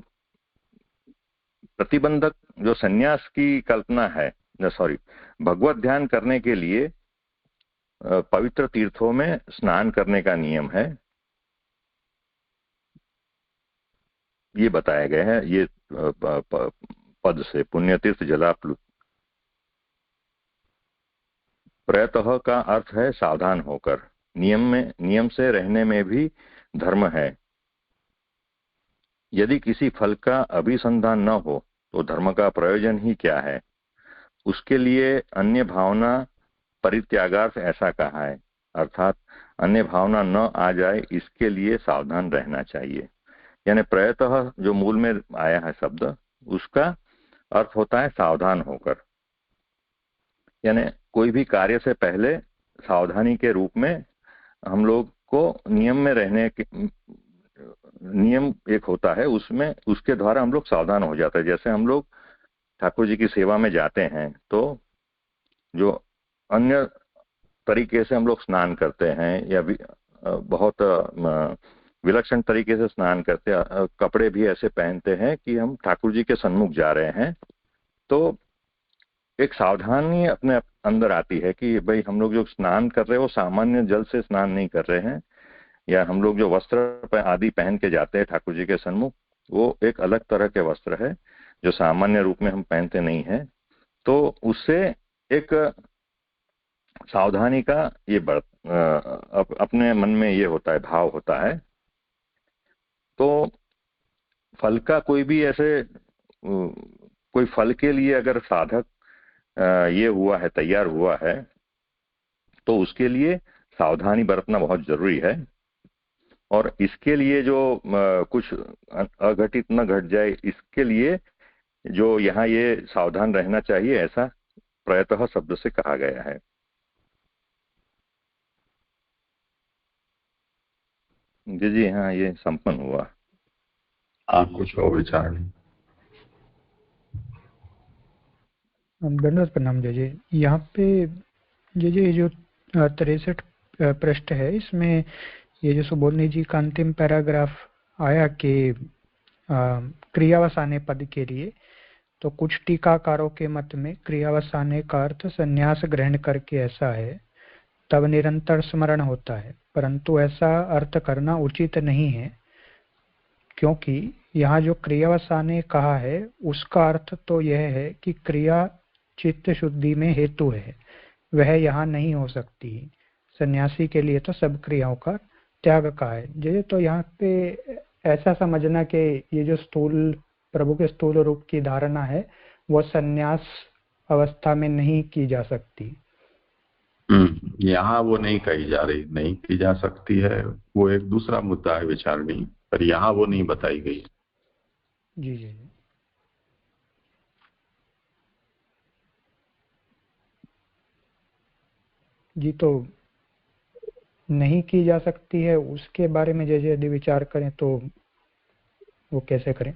प्रतिबंधक जो सन्यास की कल्पना है, भगवत ध्यान करने के लिए पवित्र तीर्थों में स्नान करने का नियम है, ये बताया गया है ये पद से। पुण्य तीर्थ जलाप्लुत। प्रयतः का अर्थ है सावधान होकर, नियम से रहने में भी धर्म है। यदि किसी फल का अभिसंधान न हो तो धर्म का प्रयोजन ही क्या है। उसके लिए अन्य भावना परित्यागार्थ ऐसा कहा है, अर्थात अन्य भावना न आ जाए इसके लिए सावधान रहना चाहिए। यानी प्रयतः जो मूल में आया है शब्द, उसका अर्थ होता है सावधान होकर। यानी कोई भी कार्य से पहले सावधानी के रूप में हम लोग को नियम में रहने के नियम एक होता है, उसमें उसके द्वारा हम लोग सावधान हो जाते हैं। जैसे हम लोग ठाकुर जी की सेवा में जाते हैं तो जो अन्य तरीके से हम लोग स्नान करते हैं या बहुत विलक्षण तरीके से स्नान करते हैं, कपड़े भी ऐसे पहनते हैं कि हम ठाकुर जी के सन्मुख जा रहे हैं, तो एक सावधानी अपने अंदर आती है कि भाई हम लोग जो स्नान कर रहे हैं वो सामान्य जल से स्नान नहीं कर रहे हैं, या हम लोग जो वस्त्र आदि पहन के जाते हैं ठाकुर जी के सन्मुख वो एक अलग तरह के वस्त्र है जो सामान्य रूप में हम पहनते नहीं हैं। तो उससे एक सावधानी का ये अपने मन में ये होता है, भाव होता है। तो फल का कोई भी ऐसे कोई फल के लिए अगर साधक ये हुआ है, तैयार हुआ है, तो उसके लिए सावधानी बरतना बहुत जरूरी है। और इसके लिए जो कुछ अघटित न घट जाए, इसके लिए जो यहाँ ये सावधान रहना चाहिए, ऐसा प्रयतः शब्द से कहा गया है। जी हाँ, ये संपन्न हुआ। कुछ और विचार नहीं। धन्यवाद प्रणाम जय। यहाँ पे जय जो 63 पृष्ठ है, इसमें ये जो सुबोधनी जी का अंतिम पैराग्राफ आया कि क्रियावसाने पद के लिए, तो कुछ टीकाकारों के मत में क्रियावसाने का अर्थ संन्यास ग्रहण करके ऐसा है, तब निरंतर स्मरण होता है, परंतु ऐसा अर्थ करना उचित नहीं है, क्योंकि यहाँ जो क्रियावसाने कहा है उसका अर्थ तो यह है कि क्रिया चित्त शुद्धि में हेतु है, वह यहाँ नहीं हो सकती। सन्यासी के लिए तो सब क्रियाओं का त्याग का है। जैसे तो यहाँ पे ऐसा समझना कि ये जो स्थूल प्रभु के स्थूल रूप की धारणा है वो संन्यास अवस्था में नहीं की जा सकती। यहाँ वो नहीं कही जा रही, नहीं की जा सकती है, वो एक दूसरा मुद्दा है विचारणी, पर यहाँ वो नहीं बताई गई। जी जी जी जी। तो नहीं की जा सकती है उसके बारे में जैसे यदि विचार करें तो वो कैसे करें?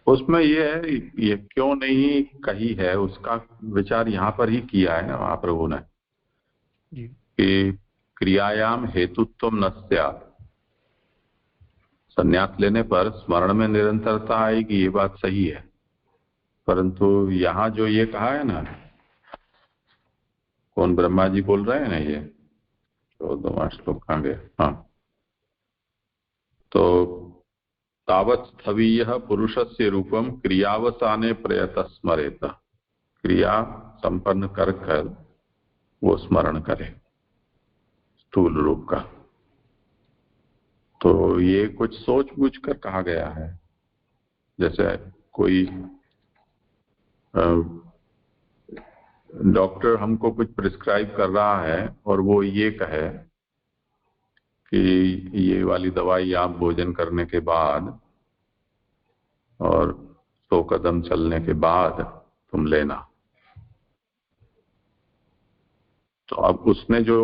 उसमें ये है, ये क्यों नहीं कही है उसका विचार यहाँ पर ही किया है ना महाप्रभु ने जी। कि क्रियायाम हेतुत्व न स्यात्। संन्यास लेने पर स्मरण में निरंतरता आएगी, ये बात सही है, परंतु यहाँ जो ये कहा है ना, कौन ब्रह्मा जी बोल रहे हैं ना, ये 14वां श्लोक कहाँ गया? हाँ, तो तावत् स्थवीयः पुरुषस्य रूपम क्रियावसाने प्रयत स्मरेत। क्रिया संपन्न कर वो स्मरण करे स्थूल रूप का। तो ये कुछ सोच बूझ कर कहा गया है। जैसे कोई डॉक्टर हमको कुछ प्रिस्क्राइब कर रहा है और वो ये कहे कि ये वाली दवाई आप भोजन करने के बाद और 100 कदम चलने के बाद तुम लेना। तो अब उसने जो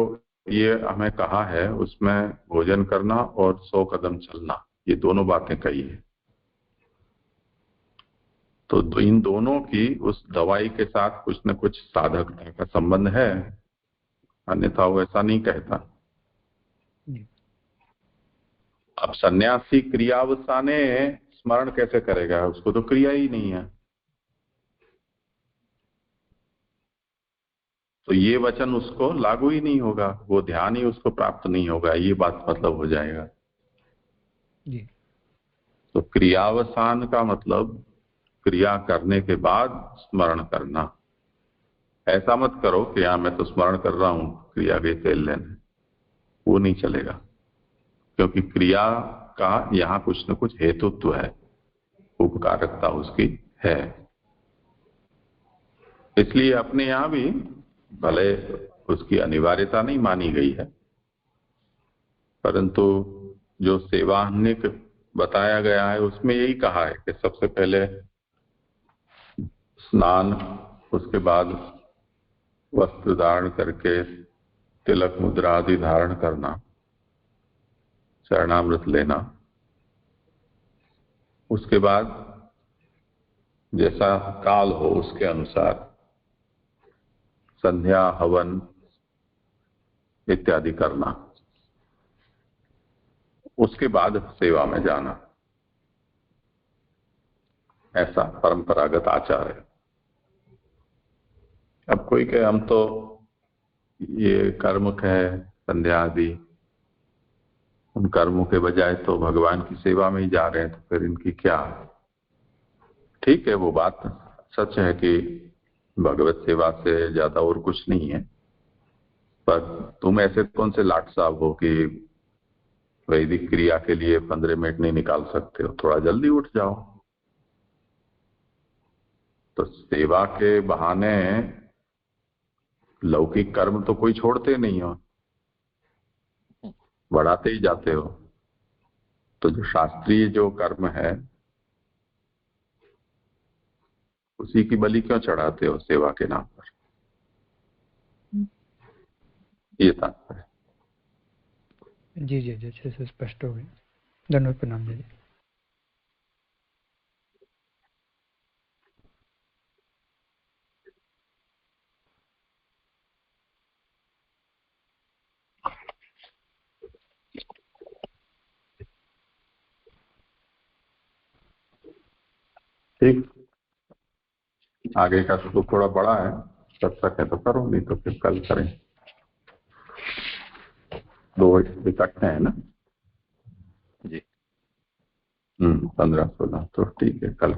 ये हमें कहा है उसमें भोजन करना और 100 कदम चलना, ये दोनों बातें कही है। तो इन दोनों की उस दवाई के साथ कुछ न कुछ साधकता का संबंध है, अन्यथा वो ऐसा नहीं कहता। अब सन्यासी क्रियावसाने स्मरण कैसे करेगा? उसको तो क्रिया ही नहीं है। तो ये वचन उसको लागू ही नहीं होगा, वो ध्यान ही उसको प्राप्त नहीं होगा, ये बात मतलब हो जाएगा जी। तो क्रियावसान का मतलब क्रिया करने के बाद स्मरण करना। ऐसा मत करो कि हाँ मैं तो स्मरण कर रहा हूं, क्रिया गई तेल लेने, वो नहीं चलेगा, क्योंकि क्रिया का यहाँ कुछ न कुछ हेतुत्व है, उपकारकता उसकी है। इसलिए अपने यहाँ भी भले उसकी अनिवार्यता नहीं मानी गई है, परंतु जो सेवाहनिक बताया गया है उसमें यही कहा है कि सबसे पहले स्नान, उसके बाद वस्त्र धारण करके तिलक मुद्रा आदि धारण करना, शरणामृत लेना, उसके बाद जैसा काल हो उसके अनुसार संध्या हवन इत्यादि करना, उसके बाद सेवा में जाना, ऐसा परंपरागत आचार है। अब कोई कहे हम तो ये कर्मक है संध्या आदि, उन कर्मों के बजाय तो भगवान की सेवा में ही जा रहे हैं, तो फिर इनकी क्या? ठीक है, वो बात सच है कि भगवत सेवा से ज्यादा और कुछ नहीं है, पर तुम ऐसे कौन से लाट साहब हो कि वैदिक क्रिया के लिए 15 मिनट नहीं निकाल सकते हो? थोड़ा जल्दी उठ जाओ। तो सेवा के बहाने लौकिक कर्म तो कोई छोड़ते नहीं हो, बढ़ाते ही जाते हो। तो जो शास्त्रीय जो कर्म है उसी की बलि क्यों चढ़ाते हो सेवा के नाम पर? ये तात्पर्य। जी जी जी, अच्छे से स्पष्ट हो गए। धन्यवाद, प्रणाम जी। ठीक, आगे का तो थोड़ा बड़ा है, तब तक है तो करो, नहीं तो फिर कल करें। 2 इकट्ठे हैं ना जी? 15-16 तो ठीक है, कल